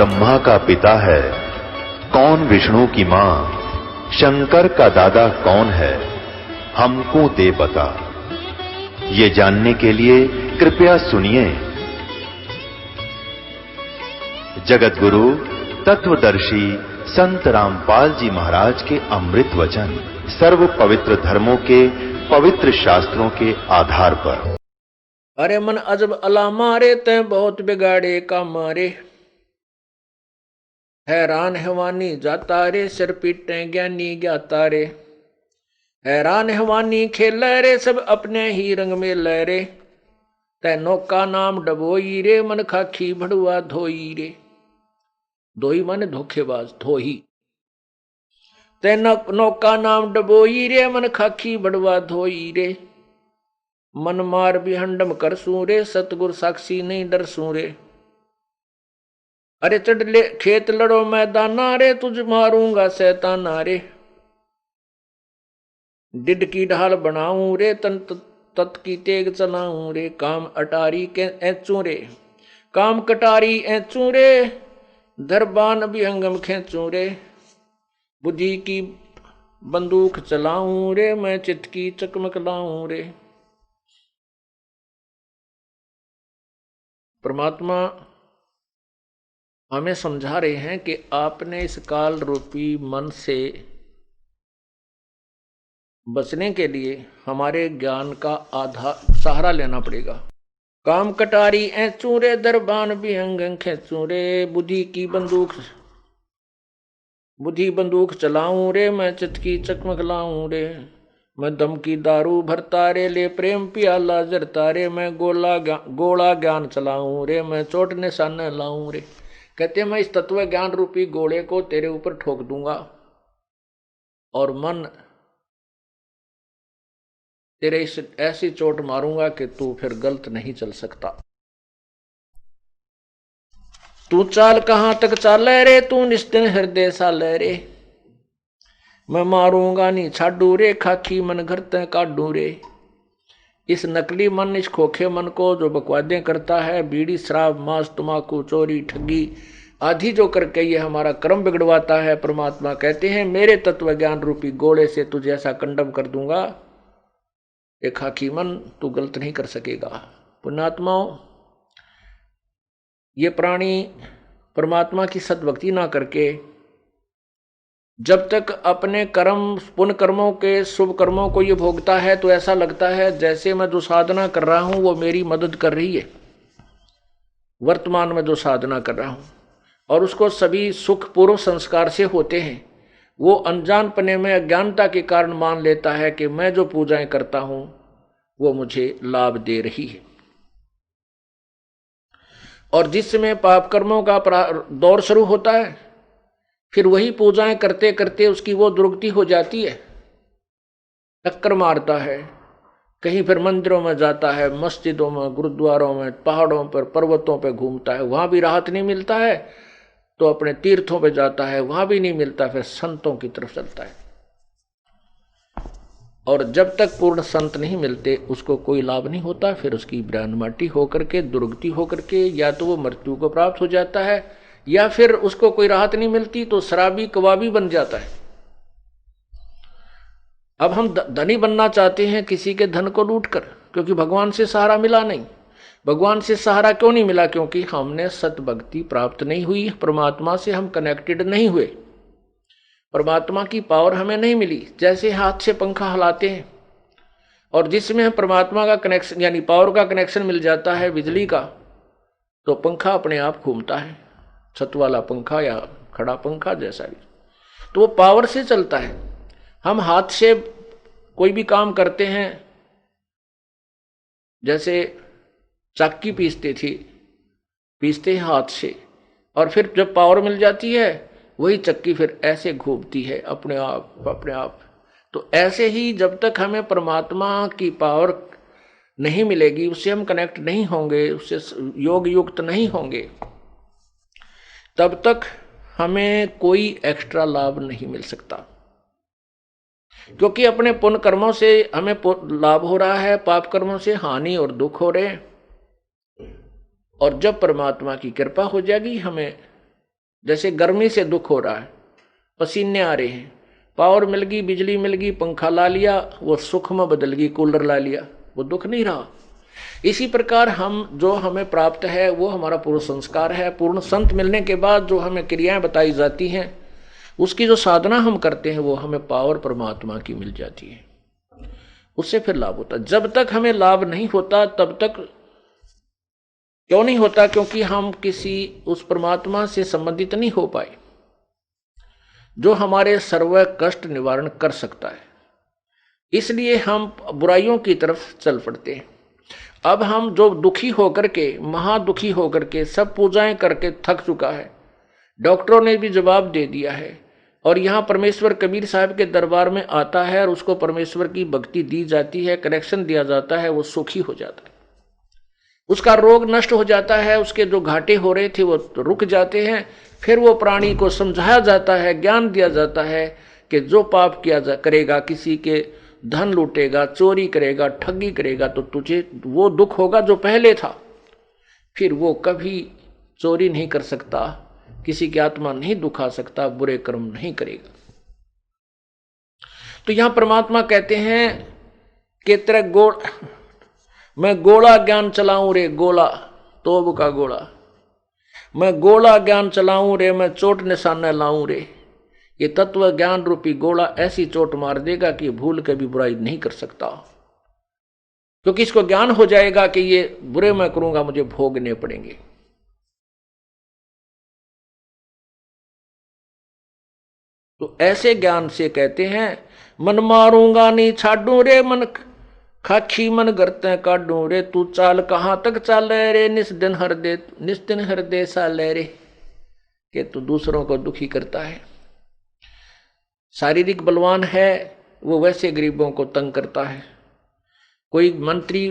ब्रह्मा का पिता है, कौन विष्णु की मां, शंकर का दादा कौन है, हमको दे बता। ये जानने के लिए कृपया सुनिए। जगत गुरु तत्वदर्शी संत रामपाल जी महाराज के अमृत वचन सर्व पवित्र धर्मों के पवित्र शास्त्रों के आधार पर। अरे मन अजब अला मारे तै बहुत बिगाड़े का मारे, हैरान हैवानी जाता रे सिर पीटे ज्ञानी ज्ञाता रे, हैरान हैवानी खेल रे सब अपने ही रंग में ले रे, तै नौका नाम डबोई रे मन खाखी भड़ुआ धोई रे। धोई माने धोखेबाज, धोही। तै नौका नाम डबोई रे मन खाखी भड़ुआ धोई रे, मन मार बिहंडम कर सू रे सतगुर साक्षी नहीं डर सू रे। अरे चढ़ ले खेत लड़ो मैदाना रे तुझ मारूंगा शैताना रे, डिड की ढाल बनाऊं रे तन तत् की तेग चलाऊं रे, काम अटारी के ऐचू रे काम कटारी ऐचू रे, दरबान विहंगम खेचू रे, बुद्धि की बंदूक चलाऊं रे मैं चित की चकमक लाऊं रे। परमात्मा हमें समझा रहे हैं कि आपने इस काल रूपी मन से बचने के लिए हमारे ज्ञान का आधार सहारा लेना पड़ेगा। काम कटारी ऐचू रे दरबान विहंगम खेचू रे, बुद्धि बंदूक चलाऊं रे मैं चित की चकमक लाऊं रे, मैं दम की दारू भरता रे ले प्रेम पियाला जरता रे, मैं गोला ज्ञान चलाऊं रे मैं चोट निशान लाऊं रे। कहते मैं इस तत्व ज्ञान रूपी गोले को तेरे ऊपर ठोक दूंगा और मन तेरे इस ऐसी चोट मारूंगा कि तू फिर गलत नहीं चल सकता। तू चाल कहां तक चाले रे तू निस्तिन हृदय साले रे, मैं मारूंगा नहीं छाडू रे खाकी मन घर तय काडू रे। इस नकली मन, इस खोखे मन को जो बकवादें करता है, बीड़ी शराब मांस तम्बाकू चोरी ठगी आदि जो करके ये हमारा कर्म बिगड़वाता है, परमात्मा कहते हैं मेरे तत्व ज्ञान रूपी गोले से तुझे ऐसा कंडम कर दूंगा, एक खाकी मन तू गलत नहीं कर सकेगा। पुण्यात्माओं, ये प्राणी परमात्मा की सद्भक्ति ना करके जब तक अपने कर्म पुण्य कर्मों के शुभ कर्मों को ये भोगता है तो ऐसा लगता है जैसे मैं जो साधना कर रहा हूं वो मेरी मदद कर रही है, वर्तमान में जो साधना कर रहा हूं, और उसको सभी सुख पूर्व संस्कार से होते हैं। वो अनजानपने में अज्ञानता के कारण मान लेता है कि मैं जो पूजाएं करता हूं वो मुझे लाभ दे रही है, और जिस समय पाप कर्मों का दौर शुरू होता है फिर वही पूजाएं करते करते उसकी वो दुर्गति हो जाती है, टक्कर मारता है, कहीं फिर मंदिरों में जाता है, मस्जिदों में, गुरुद्वारों में, पहाड़ों पर, पर्वतों पर घूमता है, वहां भी राहत नहीं मिलता है, तो अपने तीर्थों पे जाता है, वहां भी नहीं मिलता, फिर संतों की तरफ चलता है, और जब तक पूर्ण संत नहीं मिलते उसको कोई लाभ नहीं होता। फिर उसकी ब्राह्मण माटी होकर के, दुर्गति होकर के या तो वो मृत्यु को प्राप्त हो जाता है, या फिर उसको कोई राहत नहीं मिलती तो शराबी कबाबी बन जाता है। अब हम धनी बनना चाहते हैं किसी के धन को लूट कर, क्योंकि भगवान से सहारा मिला नहीं। भगवान से सहारा क्यों नहीं मिला? क्योंकि हमने सतभक्ति प्राप्त नहीं हुई, परमात्मा से हम कनेक्टेड नहीं हुए, परमात्मा की पावर हमें नहीं मिली। जैसे हाथ से पंखा हिलाते हैं और जिसमें परमात्मा का कनेक्शन यानी पावर का कनेक्शन मिल जाता है बिजली का, तो पंखा अपने आप घूमता है, छत वाला पंखा या खड़ा पंखा जैसा भी, तो वो पावर से चलता है। हम हाथ से कोई भी काम करते हैं, जैसे चक्की पीसते हैं हाथ से, और फिर जब पावर मिल जाती है वही चक्की फिर ऐसे घूमती है अपने आप। तो ऐसे ही जब तक हमें परमात्मा की पावर नहीं मिलेगी, उससे हम कनेक्ट नहीं होंगे, उससे योग युक्त नहीं होंगे, तब तक हमें कोई एक्स्ट्रा लाभ नहीं मिल सकता। क्योंकि अपने पुण्य कर्मों से हमें लाभ हो रहा है, पाप कर्मों से हानि और दुख हो रहे हैं। और जब परमात्मा की कृपा हो जाएगी, हमें जैसे गर्मी से दुख हो रहा है, पसीने आ रहे हैं, पावर मिल गई, बिजली मिल गई, पंखा ला लिया, वो सुख में बदल गई, कूलर ला लिया, वो दुख नहीं रहा। इसी प्रकार हम जो हमें प्राप्त है वो हमारा पूर्ण संस्कार है। पूर्ण संत मिलने के बाद जो हमें क्रियाएं बताई जाती हैं, उसकी जो साधना हम करते हैं वो हमें पावर परमात्मा की मिल जाती है, उससे फिर लाभ होता। जब तक हमें लाभ नहीं होता तब तक क्यों नहीं होता? क्योंकि हम किसी उस परमात्मा से संबंधित नहीं हो पाए जो हमारे सर्व कष्ट निवारण कर सकता है। इसलिए हम बुराइयों की तरफ चल पड़ते हैं। अब हम जो दुखी होकर के, महादुखी होकर के, सब पूजाएं करके थक चुका है, डॉक्टरों ने भी जवाब दे दिया है, और यहाँ परमेश्वर कबीर साहब के दरबार में आता है और उसको परमेश्वर की भक्ति दी जाती है, कनेक्शन दिया जाता है, वो सुखी हो जाता है, उसका रोग नष्ट हो जाता है, उसके जो घाटे हो रहे थे वो रुक जाते हैं। फिर वो प्राणी को समझाया जाता है, ज्ञान दिया जाता है कि जो पाप करेगा, किसी के धन लूटेगा, चोरी करेगा, ठगी करेगा, तो तुझे वो दुख होगा जो पहले था। फिर वो कभी चोरी नहीं कर सकता, किसी की आत्मा नहीं दुखा सकता, बुरे कर्म नहीं करेगा। तो यहां परमात्मा कहते हैं कि तेरा मैं गोला ज्ञान चलाऊं रे, गोला तोब का गोला, मैं गोला ज्ञान चलाऊं रे, मैं चोट निशाना लाऊं रे। ये तत्व ज्ञान रूपी गोला ऐसी चोट मार देगा कि भूल के भी बुराई नहीं कर सकता, क्योंकि इसको ज्ञान हो जाएगा कि ये बुरे मैं करूंगा, मुझे भोगने पड़ेंगे। तो ऐसे ज्ञान से कहते हैं मन मारूंगा नहीं छाडू रे, मन खाखी मन करते काडू रे, तू चाल कहां तक चाले रे, निस दिन हृदय साले रे। कि तू दूसरों को दुखी करता है, शारीरिक बलवान है वो वैसे गरीबों को तंग करता है। कोई मंत्री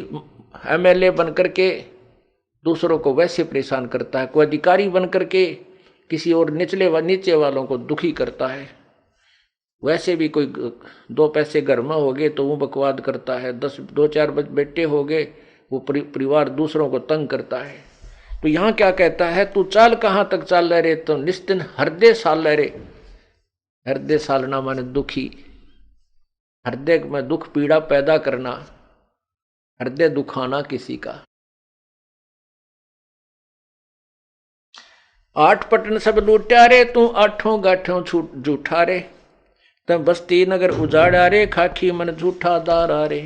एमएलए बनकर के दूसरों को वैसे परेशान करता है, कोई अधिकारी बनकर के किसी और नीचे वालों को दुखी करता है। वैसे भी कोई 2 पैसे घर में हो गए तो वो बकवाद करता है, 2-4 बेटे हो गए, वो परिवार दूसरों को तंग करता है। तो यहाँ क्या कहता है, तू चाल कहाँ तक चाल रे, तो निस्तिन हृदय साल रे। हृदय सालना माने दुखी, हृदय में दुख पीड़ा पैदा करना, हृदय दुखाना किसी का। 8 पटन सब लूटा रे, तू 8 गाठों झूठा रे, तब बस्ती नगर उजाड़ा रे, खाखी मन झूठा दारा रे।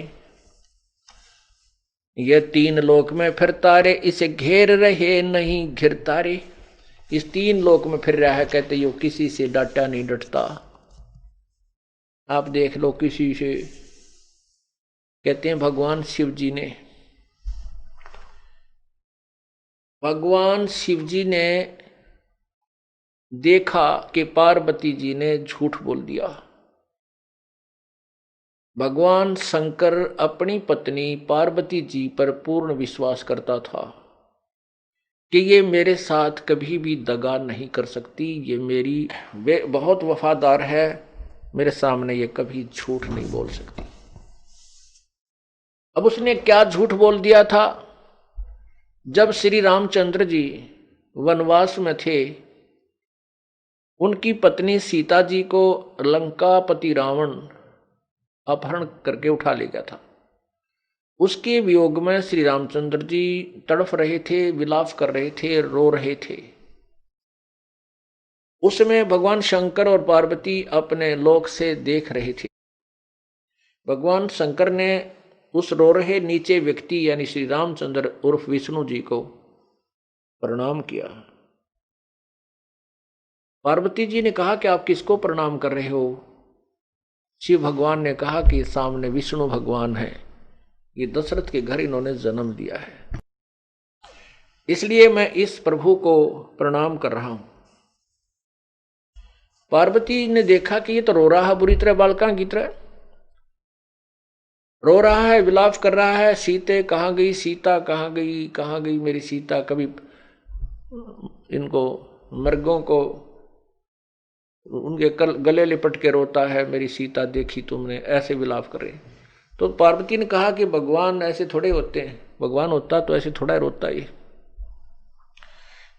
ये 3 लोक में फिरता रे, इसे घेर रहे नहीं घिरता रे। इस 3 लोक में फिर रहा है, कहते यो किसी से डांटा नहीं डटता। आप देख लो किसी से, कहते हैं भगवान शिव जी ने देखा कि पार्वती जी ने झूठ बोल दिया। भगवान शंकर अपनी पत्नी पार्वती जी पर पूर्ण विश्वास करता था कि ये मेरे साथ कभी भी दगा नहीं कर सकती, ये मेरी बहुत वफादार है, मेरे सामने ये कभी झूठ नहीं बोल सकती। अब उसने क्या झूठ बोल दिया था? जब श्री रामचंद्र जी वनवास में थे, उनकी पत्नी सीता जी को लंकापति रावण अपहरण करके उठा ले गया था। उसके वियोग में श्री रामचंद्र जी तड़फ रहे थे, विलाप कर रहे थे, रो रहे थे। उसमें भगवान शंकर और पार्वती अपने लोक से देख रहे थे। भगवान शंकर ने उस रो रहे नीचे व्यक्ति यानी श्री रामचंद्र उर्फ विष्णु जी को प्रणाम किया। पार्वती जी ने कहा कि आप किसको प्रणाम कर रहे हो? शिव भगवान ने कहा कि सामने विष्णु भगवान है, ये दशरथ के घर इन्होंने जन्म दिया है, इसलिए मैं इस प्रभु को प्रणाम कर रहा हूं। पार्वती ने देखा कि ये तो रो रहा है बुरी तरह, बालका की तरह रो रहा है, विलाप कर रहा है। सीते कहाँ गई, सीता कहाँ गई, कहाँ गई मेरी सीता? कभी इनको मर्गों को उनके गले लिपट के रोता है, मेरी सीता देखी तुमने, ऐसे विलाप कर रहे। तो पार्वती ने कहा कि भगवान ऐसे थोड़े होते हैं, भगवान होता तो ऐसे थोड़ा रोता ही।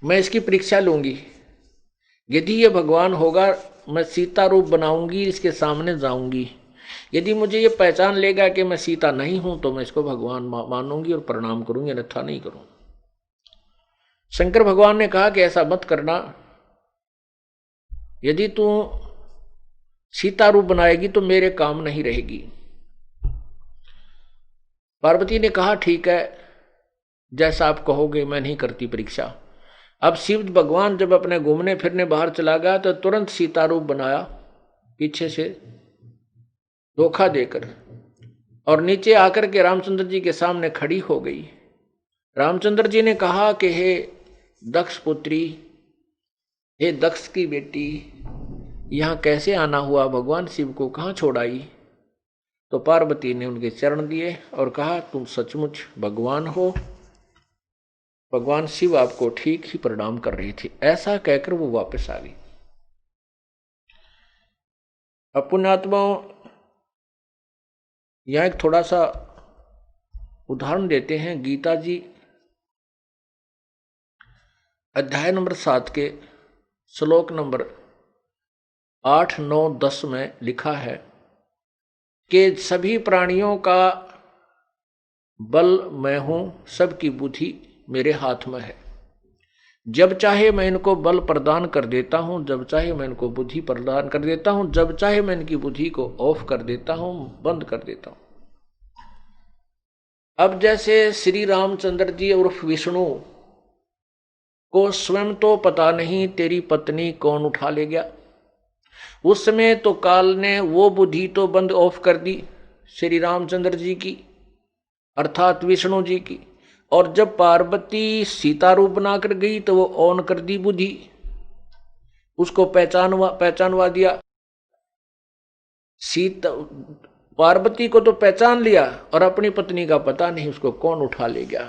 मैं इसकी परीक्षा लूंगी, यदि ये भगवान होगा, मैं सीता रूप बनाऊंगी, इसके सामने जाऊंगी। यदि मुझे ये पहचान लेगा कि मैं सीता नहीं हूं तो मैं इसको भगवान मानूंगी और प्रणाम करूंगी, अन्यथा नहीं करूं। शंकर भगवान ने कहा कि ऐसा मत करना, यदि तू सीता रूप बनाएगी तो मेरे काम नहीं रहेगी। पार्वती ने कहा ठीक है, जैसा आप कहोगे, मैं नहीं करती परीक्षा। अब शिव भगवान जब अपने घूमने फिरने बाहर चला गया तो तुरंत सीता रूप बनाया, पीछे से धोखा देकर, और नीचे आकर के रामचंद्र जी के सामने खड़ी हो गई। रामचंद्र जी ने कहा कि हे दक्ष पुत्री, हे दक्ष की बेटी, यहां कैसे आना हुआ? भगवान शिव को कहां छोड़ाई? तो पार्वती ने उनके चरण दिए और कहा तुम सचमुच भगवान हो, भगवान शिव आपको ठीक ही प्रणाम कर रही थी। ऐसा कहकर वो वापस आ गई। अब पुण्यात्माओं, यहां एक थोड़ा सा उदाहरण देते हैं। गीता जी अध्याय नंबर 7 के श्लोक नंबर 8, 9, 10 में लिखा है कि सभी प्राणियों का बल मैं हूं, सबकी बुद्धि मेरे हाथ में है। जब चाहे मैं इनको बल प्रदान कर देता हूं, जब चाहे मैं इनको बुद्धि प्रदान कर देता हूं, जब चाहे मैं इनकी बुद्धि को ऑफ कर देता हूं, बंद कर देता हूं। अब जैसे श्री रामचंद्र जी उर्फ विष्णु को स्वयं तो पता नहीं तेरी पत्नी कौन उठा ले गया, उस समय तो काल ने वो बुद्धि तो बंद ऑफ कर दी श्री रामचंद्र जी की, अर्थात विष्णु जी की। और जब पार्वती सीता रूप बनाकर गई तो वो ऑन कर दी बुद्धि, उसको पहचानवा दिया। सीता पार्वती को तो पहचान लिया और अपनी पत्नी का पता नहीं उसको कौन उठा ले गया।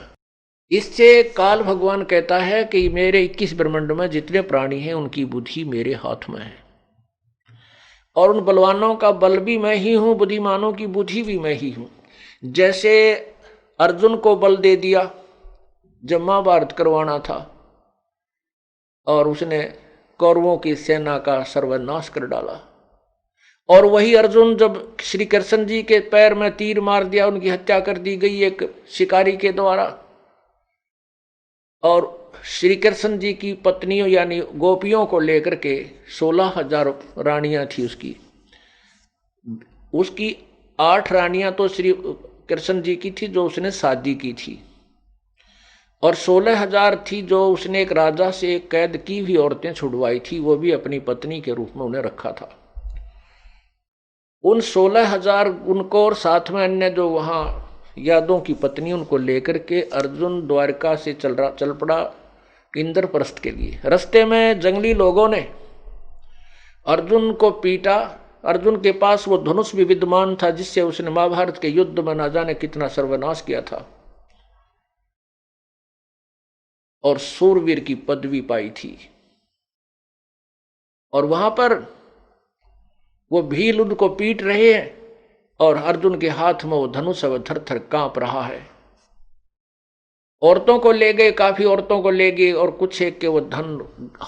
इससे काल भगवान कहता है कि मेरे 21 ब्रह्मांड में जितने प्राणी हैं उनकी बुद्धि मेरे हाथ में है, और उन बलवानों का बल भी मैं ही हूं, बुद्धिमानों की बुद्धि भी मैं ही हूं। जैसे अर्जुन को बल दे दिया जब महाभारत करवाना था और उसने कौरवों की सेना का सर्वनाश कर डाला, और वही अर्जुन जब श्री कृष्ण जी के पैर में तीर मार दिया, उनकी हत्या कर दी गई एक शिकारी के द्वारा, और श्री कृष्ण जी की पत्नियों यानी गोपियों को लेकर के 16,000 रानियां थी उसकी 8 रानियां तो श्री कृष्ण जी की थी जो उसने शादी की थी, और 16,000 थी जो उसने एक राजा से कैद की हुई औरतें छुड़वाई थी, वो भी अपनी पत्नी के रूप में उन्हें रखा था। उन 16,000 उनको और साथ में अन्य जो वहां यादों की पत्नी उनको लेकर के अर्जुन द्वारका से चल पड़ा इंद्रप्रस्थ के लिए। रास्ते में जंगली लोगों ने अर्जुन को पीटा। अर्जुन के पास वो धनुष भी विद्यमान था जिससे उसने महाभारत के युद्ध में ना जाने कितना सर्वनाश किया था और सूरवीर की पदवी पाई थी। और वहां पर वो भील उनको पीट रहे हैं और अर्जुन के हाथ में वो धनुष थर थर कांप रहा है। औरतों को ले गए, काफी औरतों को ले गए, और कुछ एक के वो धन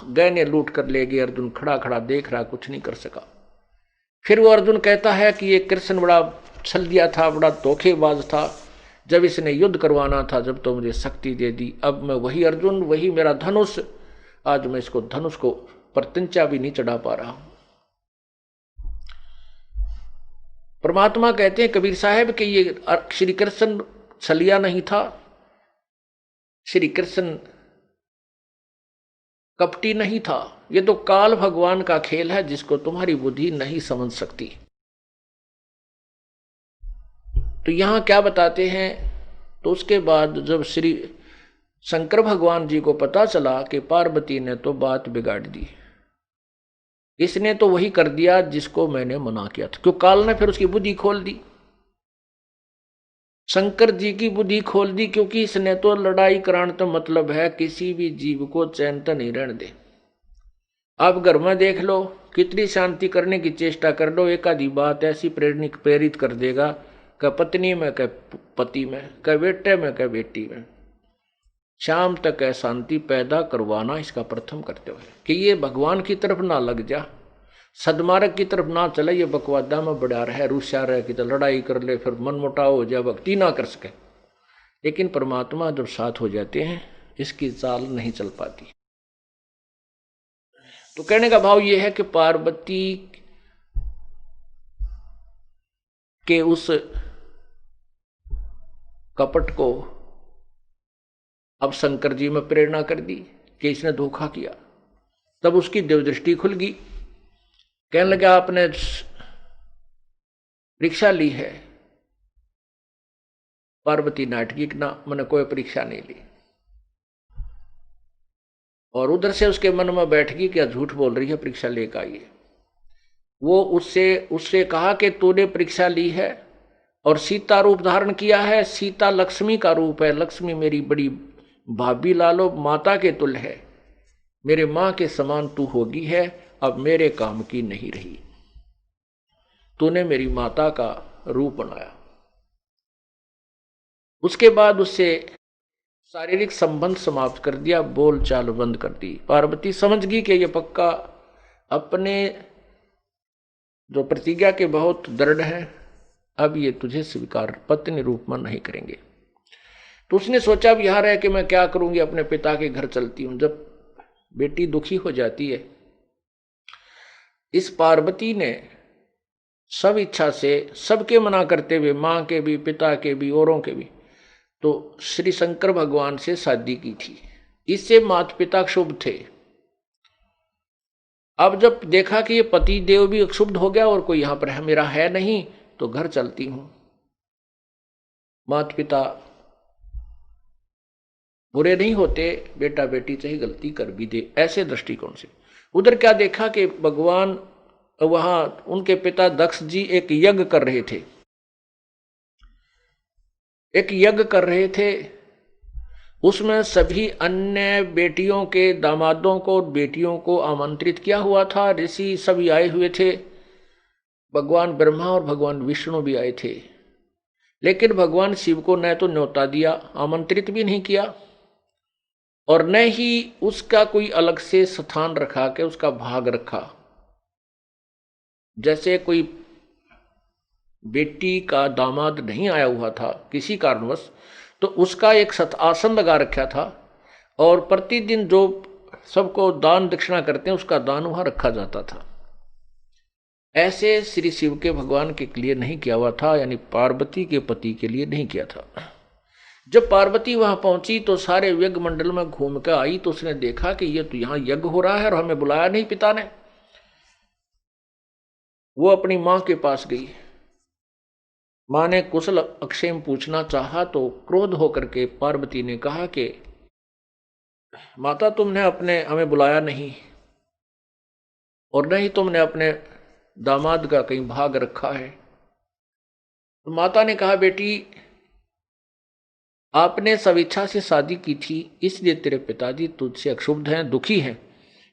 गहने लूट कर ले गए। अर्जुन खड़ा खड़ा देख रहा, कुछ नहीं कर सका। फिर वो अर्जुन कहता है कि ये कृष्ण बड़ा छल दिया था, बड़ा धोखेबाज था, जब इसने युद्ध करवाना था जब तो मुझे शक्ति दे दी, अब मैं वही अर्जुन, वही मेरा धनुष, आज मैं इसको धनुष को प्रतिंचा भी नहीं चढ़ा पा रहा हूं। परमात्मा कहते हैं कबीर साहब कि ये श्री कृष्ण छलिया नहीं था, श्री कृष्ण कपटी नहीं था, ये तो काल भगवान का खेल है जिसको तुम्हारी बुद्धि नहीं समझ सकती। तो यहां क्या बताते हैं, तो उसके बाद जब श्री शंकर भगवान जी को पता चला कि पार्वती ने तो बात बिगाड़ दी, इसने तो वही कर दिया जिसको मैंने मना किया था, क्यों काल ने फिर उसकी बुद्धि खोल दी, शंकर जी की बुद्धि खोल दी, क्योंकि इसने तो लड़ाई कराने तो मतलब है किसी भी जीव को चैन तो नहीं रहने दे। आप घर में देख लो, कितनी शांति करने की चेष्टा कर लो, एक आधी बात ऐसी प्रेरित कर देगा, कह पत्नी में, कह पति में, कह बेटे में, कह बेटी में। शाम तक अशांति पैदा करवाना इसका प्रथम कर्तव्य है कि ये भगवान की तरफ ना लग जा, सदमार्ग की तरफ ना चले, ये बकवादा में बढ़ा रहे, रूसिया रहे कि तो लड़ाई कर ले, फिर मन मुटाव हो जाए, भक्ति ना कर सके। लेकिन परमात्मा जब साथ हो जाते हैं इसकी चाल नहीं चल पाती। तो कहने का भाव यह है कि पार्वती के उस कपट को अब शंकर जी में प्रेरणा कर दी कि इसने धोखा किया। तब उसकी देवदृष्टि खुल गई, कहने लगा आपने परीक्षा ली है। पार्वती नाटकी ना, मैंने कोई परीक्षा नहीं ली। और उधर से उसके मन में बैठ गई क्या झूठ बोल रही है, परीक्षा लेकर आई है। वो उससे कहा कि तूने परीक्षा ली है और सीता रूप धारण किया है। सीता लक्ष्मी का रूप है, लक्ष्मी मेरी बड़ी भाभी लालो माता के तुल्य है, मेरे मां के समान तू होगी है, अब मेरे काम की नहीं रही, तूने मेरी माता का रूप बनाया। उसके बाद उससे शारीरिक संबंध समाप्त कर दिया, बोल चाल बंद कर दी। पार्वती समझ गई कि ये पक्का अपने जो प्रतिज्ञा के बहुत दृढ़ है, अब ये तुझे स्वीकार पत्नी रूप में नहीं करेंगे। तो उसने सोचा अब यहां रह के मैं क्या करूंगी, अपने पिता के घर चलती हूं। जब बेटी दुखी हो जाती है, इस पार्वती ने सब इच्छा से सबके मना करते हुए, मां के भी, पिता के भी, औरों के भी, तो श्री शंकर भगवान से शादी की थी। इससे माता पिता शुभ थे। अब जब देखा कि ये पति देव भी क्षुब्ध हो गया और कोई यहां पर मेरा है नहीं, तो घर चलती हूं। माता पिता बुरे नहीं होते, बेटा बेटी चाहे गलती कर भी दे, ऐसे दृष्टिकोण से। उधर क्या देखा कि भगवान वहां उनके पिता दक्ष जी एक यज्ञ कर रहे थे, उसमें सभी अन्य बेटियों के दामादों को, बेटियों को आमंत्रित किया हुआ था। ऋषि सभी आए हुए थे, भगवान ब्रह्मा और भगवान विष्णु भी आए थे। लेकिन भगवान शिव को न तो न्योता दिया, आमंत्रित भी नहीं किया, और न ही उसका कोई अलग से स्थान रखा के उसका भाग रखा। जैसे कोई बेटी का दामाद नहीं आया हुआ था किसी कारणवश, तो उसका एक आसन लगा रखा था, और प्रतिदिन जो सबको दान दक्षिणा करते हैं उसका दान वहां रखा जाता था। ऐसे श्री शिव के भगवान के लिए नहीं किया हुआ था, यानी पार्वती के पति के लिए नहीं किया था। जब पार्वती वहां पहुंची तो सारे यज्ञ मंडल में घूम कर आई, तो उसने देखा कि ये तो यहां यज्ञ हो रहा है और हमें बुलाया नहीं पिता ने। वो अपनी मां के पास गई। मां ने कुशल अक्षेम पूछना चाहा तो क्रोध होकर के पार्वती ने कहा कि माता, तुमने हमें बुलाया नहीं, और नहीं तुमने अपने दामाद का कहीं भाग रखा है। तो माता ने कहा, बेटी आपने स्वेच्छा से शादी की थी, इसलिए तेरे पिताजी तुझसे अक्षुब्ध हैं, दुखी हैं,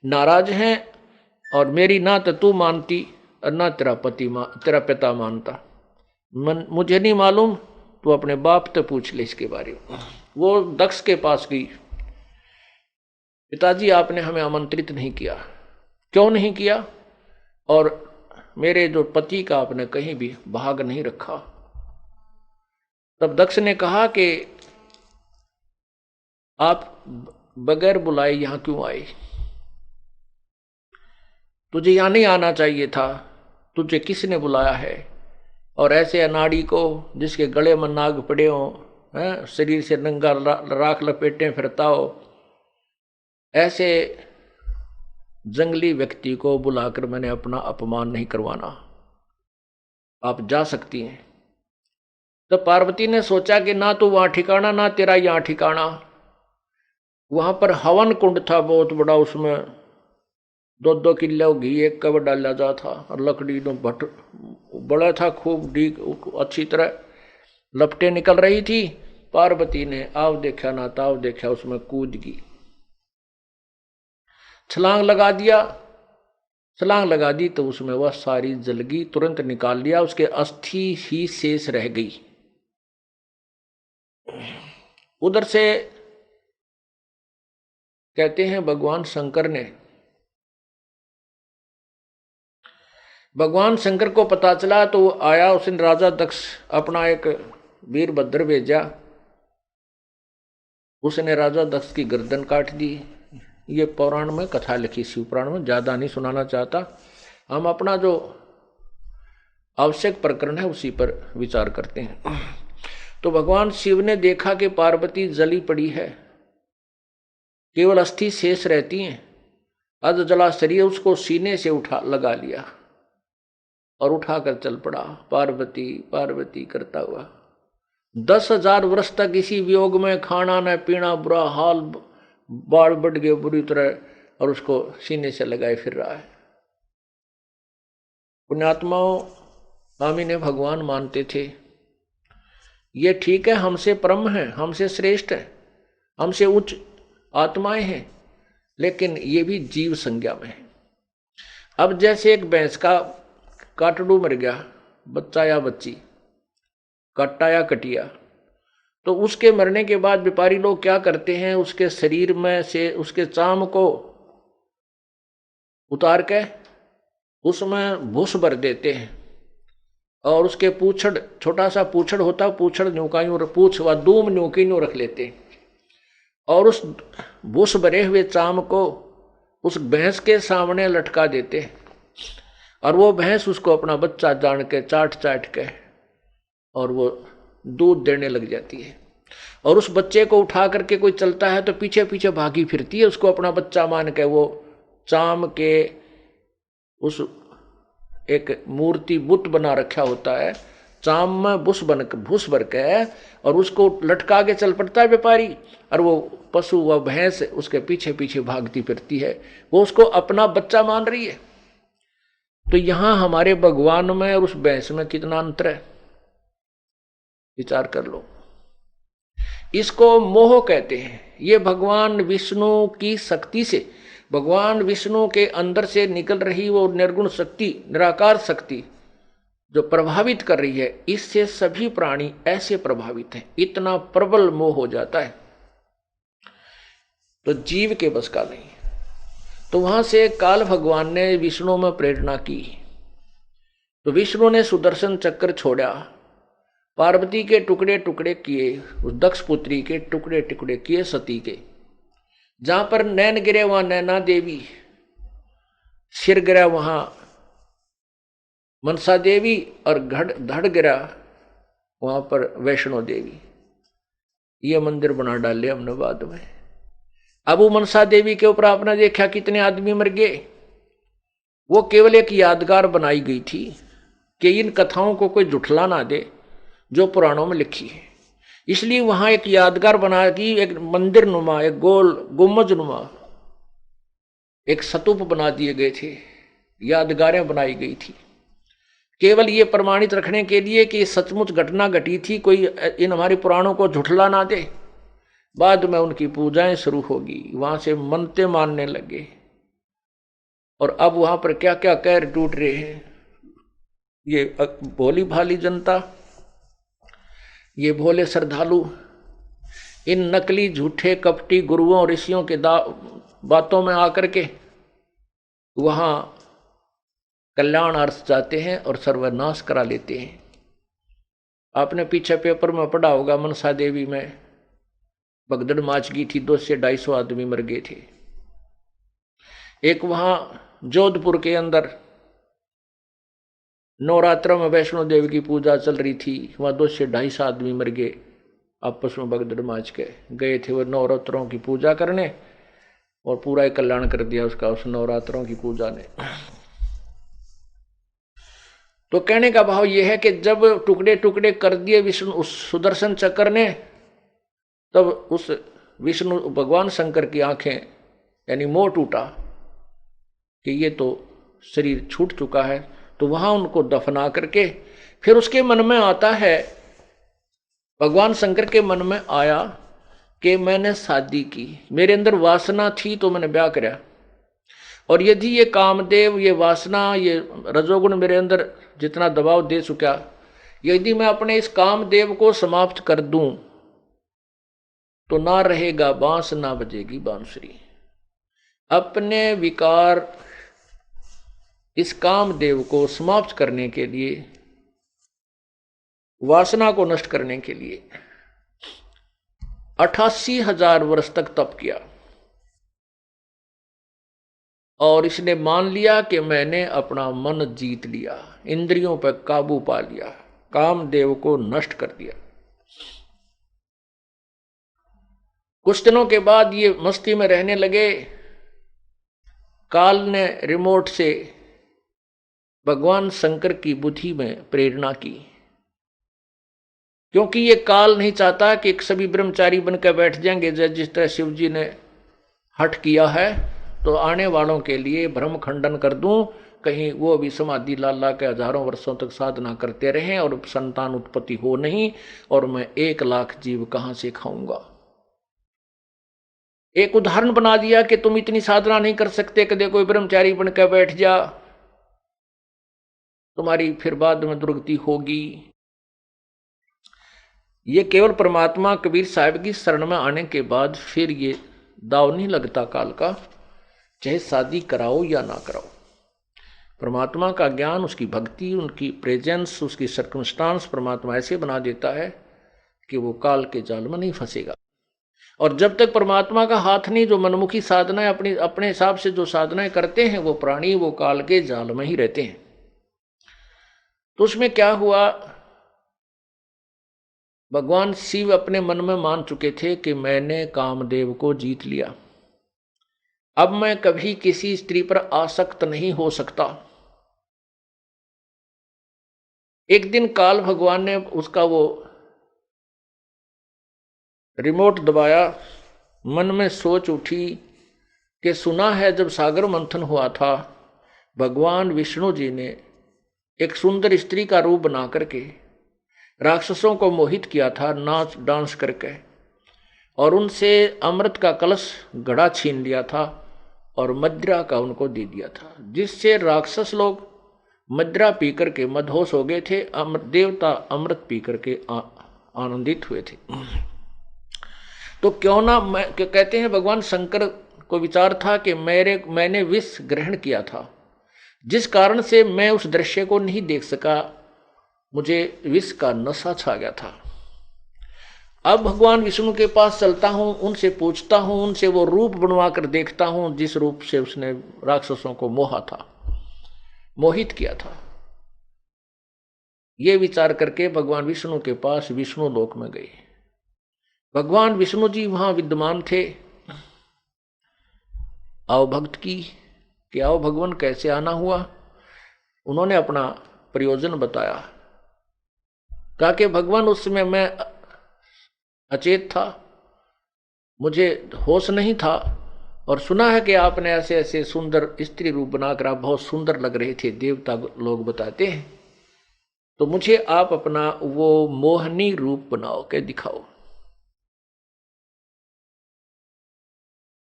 नाराज हैं, और मेरी ना तो तू मानती और ना तेरा पिता मानता। मुझे नहीं मालूम, तू अपने बाप से पूछ ले इसके बारे में। वो दक्ष के पास गई, पिताजी आपने हमें आमंत्रित नहीं किया, क्यों नहीं किया, और मेरे जो पति का आपने कहीं भी भाग नहीं रखा। तब दक्ष ने कहा कि आप बगैर बुलाए यहां क्यों आए, तुझे यहां नहीं आना चाहिए था, तुझे किसने बुलाया है, और ऐसे अनाड़ी को जिसके गले में नाग पड़े हो, शरीर से नंगा राख लपेटे फिरता हो, ऐसे जंगली व्यक्ति को बुलाकर मैंने अपना अपमान नहीं करवाना, आप जा सकती हैं। तो पार्वती ने सोचा कि ना तो वहां ठिकाना ना तेरा यहां ठिकाना। वहां पर हवन कुंड था बहुत बड़ा, उसमें 2-2 किलो घी एक कब डाला जा था, और लकड़ी नो भट्ट बड़ा था, खूब डीक अच्छी तरह लपटें निकल रही थी। पार्वती ने आव देखा ना ताव देखा, उसमें कूद गई, छलांग लगा दी तो उसमें वह सारी जल गई। तुरंत निकाल लिया, उसके अस्थि ही शेष रह गई। उधर से कहते हैं भगवान शंकर को पता चला तो वो आया, उसने राजा दक्ष अपना एक वीरभद्र भेजा, उसने राजा दक्ष की गर्दन काट दी। ये पुराण में कथा लिखी, शिव पुराण में, ज्यादा नहीं सुनाना चाहता, हम अपना जो आवश्यक प्रकरण है उसी पर विचार करते हैं। तो भगवान शिव ने देखा कि पार्वती जली पड़ी है, केवल अस्थि शेष रहती हैं, अध जला शरीर, उसको सीने से उठा लगा लिया और उठाकर चल पड़ा, पार्वती पार्वती करता हुआ। 10,000 वर्ष तक इसी वियोग में, खाना न पीना, बुरा हाल, बाढ़ बढ़ गए बुरी तरह, और उसको सीने से लगाए फिर रहा है। पुण्यात्माओं, हम इन्हें भगवान मानते थे, ये ठीक है, हमसे परम है, हमसे श्रेष्ठ है, हमसे उच्च आत्माएं हैं, लेकिन ये भी जीव संज्ञा में है। अब जैसे एक भैंस का काटड़ू मर गया, बच्चा या बच्ची, कट्टा या कटिया, तो उसके मरने के बाद व्यापारी लोग क्या करते हैं, उसके शरीर में से उसके चाम को उतार के उसमें भूस भर देते हैं, और उसके पूछड़, छोटा सा पूछड़ होता, पूछड़ न्यूकायूं, पूछ व दूम न्यूकीन्यू रख लेते हैं, और उस भूस भरे हुए चाम को उस भैंस के सामने लटका देते हैं, और वो भैंस उसको अपना बच्चा जान के चाट चाट के और वो दूध देने लग जाती है। और उस बच्चे को उठा करके कोई चलता है तो पीछे पीछे भागी फिरती है, उसको अपना बच्चा मान के। वो चाम के उस एक मूर्ति बुत बना रखा होता है, चाम में भूस भर के, और उसको लटका के चल पड़ता है व्यापारी, और वो पशु व भैंस उसके पीछे पीछे भागती फिरती है, वो उसको अपना बच्चा मान रही है। तो यहां हमारे भगवान में और उस भैंस में कितना अंतर है, विचार कर लो। इसको मोह कहते हैं। ये भगवान विष्णु की शक्ति से, भगवान विष्णु के अंदर से निकल रही वो निर्गुण शक्ति, निराकार शक्ति जो प्रभावित कर रही है, इससे सभी प्राणी ऐसे प्रभावित हैं, इतना प्रबल मोह हो जाता है, तो जीव के बस का नहीं। तो वहां से काल भगवान ने विष्णु में प्रेरणा की, तो विष्णु ने सुदर्शन चक्र छोड़ा, पार्वती के टुकड़े टुकड़े किए, उस दक्ष पुत्री के टुकड़े टुकड़े किए सती के। जहां पर नैन गिरे वहां नैना देवी, सिर गिरा वहां मनसा देवी, और धड़ गिरा वहां पर वैष्णो देवी। ये मंदिर बना डाले हमने बाद में। अब वो मनसा देवी के ऊपर आपने देखा कितने आदमी मर गए। वो केवल एक यादगार बनाई गई थी कि इन कथाओं को कोई जुठला ना दे जो पुराणों में लिखी है, इसलिए वहां एक यादगार बना दी, एक मंदिर नुमा, एक गोल गुम्बज नुमा एक स्तूप बना दिए गए थे, यादगारें बनाई गई थी, केवल ये प्रमाणित रखने के लिए कि सचमुच घटना घटी थी, कोई इन हमारे पुराणों को झुठला ना दे। बाद में उनकी पूजाएं शुरू होगी, वहां से मनते मानने लगे, और अब वहां पर क्या क्या कहर टूट रहे हैं। ये भोली भाली जनता, ये भोले श्रद्धालु इन नकली झूठे कपटी गुरुओं और ऋषियों के बातों में आकर के वहां कल्याण अर्थ जाते हैं और सर्वनाश करा लेते हैं। आपने पीछे पेपर में पढ़ा होगा, मनसा देवी में भगदड़ माच गई थी, 200 से 250 आदमी मर गए थे। एक वहां जोधपुर के अंदर नवरात्रों में वैष्णो देवी की पूजा चल रही थी, वहां 200 से 250 आदमी मर गए, आपस में भगदड़ माच के गए थे वो नवरात्रों की पूजा करने, और पूरा ही कल्याण कर दिया उसका उस नवरात्रों की पूजा ने। तो कहने का भाव यह है कि जब टुकड़े टुकड़े कर दिए विष्णु उस सुदर्शन चक्र ने, तब उस विष्णु भगवान शंकर की आंखें यानी मोह टूटा कि ये तो शरीर छूट चुका है। तो वहां उनको दफना करके फिर उसके मन में आता है, भगवान शंकर के मन में आया कि मैंने शादी की, मेरे अंदर वासना थी तो मैंने ब्याह कराया, और यदि ये कामदेव, ये वासना, ये रजोगुण मेरे अंदर जितना दबाव दे चुका, यदि मैं अपने इस कामदेव को समाप्त कर दूं तो ना रहेगा बांस ना बजेगी बांसुरी। अपने विकार इस कामदेव को समाप्त करने के लिए, वासना को नष्ट करने के लिए 88,000 वर्ष तक तप किया और इसने मान लिया कि मैंने अपना मन जीत लिया, इंद्रियों पर काबू पा लिया, कामदेव को नष्ट कर दिया। कुछ दिनों के बाद ये मस्ती में रहने लगे। काल ने रिमोट से भगवान शंकर की बुद्धि में प्रेरणा की, क्योंकि ये काल नहीं चाहता कि सभी ब्रह्मचारी बनकर बैठ जाएंगे। जिस तरह शिव जी ने हट किया है, तो आने वालों के लिए भ्रम खंडन कर दूं, कहीं वो भी समाधि ला के हजारों वर्षों तक साधना करते रहें और संतान उत्पत्ति हो नहीं, और मैं 1 लाख जीव कहां से खाऊंगा। एक उदाहरण बना दिया कि तुम इतनी साधना नहीं कर सकते, कदे कोई ब्रह्मचारी बनकर बैठ जा, तुम्हारी फिर बाद में दुर्गति होगी। ये केवल परमात्मा कबीर साहब की शरण में आने के बाद फिर ये दाव नहीं लगता काल का, चाहे शादी कराओ या ना कराओ। परमात्मा का ज्ञान, उसकी भक्ति, उनकी प्रेजेंस, उसकी सर्कमस्टांस परमात्मा ऐसे बना देता है कि वो काल के जाल में नहीं फंसेगा। और जब तक परमात्मा का हाथ नहीं, जो मनमुखी साधनाएं अपने हिसाब से जो साधनाएं करते हैं, वो प्राणी वो काल के जाल में ही रहते हैं। तो उसमें क्या हुआ, भगवान शिव अपने मन में मान चुके थे कि मैंने कामदेव को जीत लिया, अब मैं कभी किसी स्त्री पर आसक्त नहीं हो सकता। एक दिन काल भगवान ने उसका वो रिमोट दबाया, मन में सोच उठी कि सुना है जब सागर मंथन हुआ था, भगवान विष्णु जी ने एक सुंदर स्त्री का रूप बना करके राक्षसों को मोहित किया था, नाच डांस करके, और उनसे अमृत का कलश घड़ा छीन लिया था और मदिरा का उनको दे दिया था, जिससे राक्षस लोग मदिरा पी करके मदहोश हो गए थे, देवता अमृत पी करके आनंदित हुए थे। तो क्यों ना, मैं कहते हैं भगवान शंकर को विचार था कि मैंने विष ग्रहण किया था, जिस कारण से मैं उस दृश्य को नहीं देख सका, मुझे विष का नशा छा गया था। अब भगवान विष्णु के पास चलता हूं, उनसे पूछता हूं, उनसे वो रूप बनवा कर देखता हूं जिस रूप से उसने राक्षसों को मोहा था, मोहित किया था। ये विचार करके भगवान विष्णु के पास विष्णु लोक में गए। भगवान विष्णु जी वहां विद्यमान थे। आओ भक्त की कि आओ भगवान कैसे आना हुआ, उन्होंने अपना प्रयोजन बताया। कहा कि भगवान उस समय मैं अचेत था, मुझे होश नहीं था, और सुना है कि आपने ऐसे ऐसे सुंदर स्त्री रूप बनाकर आप बहुत सुंदर लग रहे थे, देवता लोग बताते हैं, तो मुझे आप अपना वो मोहनी रूप बनाओ के दिखाओ।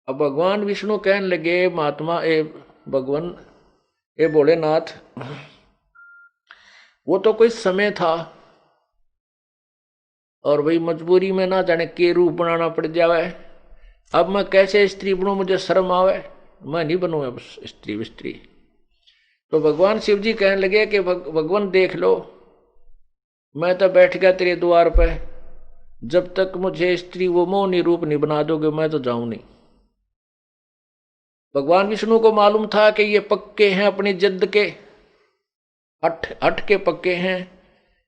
अब भगवान विष्णु कहने लगे, महात्मा ए भगवान ए भोलेनाथ, वो तो कोई समय था और वही मजबूरी में ना जाने के रूप बनाना पड़ जावे, अब मैं कैसे स्त्री बनूं, मुझे शर्म आवे, मैं नहीं बनूंगा स्त्री। तो भगवान शिव जी कहने लगे कि भगवान देख लो, मैं तो बैठ गया तेरे द्वार पे, जब तक मुझे स्त्री वो मोहनी रूप नहीं बना दोगे मैं तो जाऊं नहीं। भगवान विष्णु को मालूम था कि ये पक्के हैं अपनी जिद के, हट के पक्के हैं।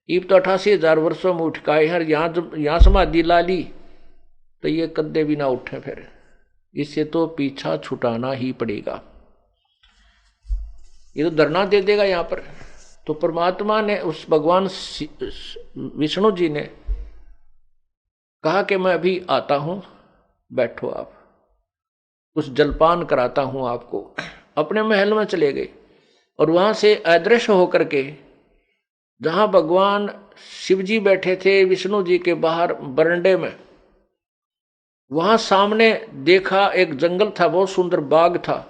ईब तो 88,000 वर्षों में उठकाए हैं, यहाँ समाधि ला ली तो ये कद्दे भी ना उठे, फिर इससे तो पीछा छुटाना ही पड़ेगा, ये तो धरना दे देगा यहाँ पर। तो परमात्मा ने, उस भगवान विष्णु जी ने कहा कि मैं अभी आता हूं, बैठो आप, कुछ जलपान कराता हूं आपको। अपने महल में चले गए और वहां से अदृश्य होकर के, जहां भगवान शिव जी बैठे थे विष्णु जी के बाहर बरंडे में, वहां सामने देखा एक जंगल था, बहुत सुंदर बाग था।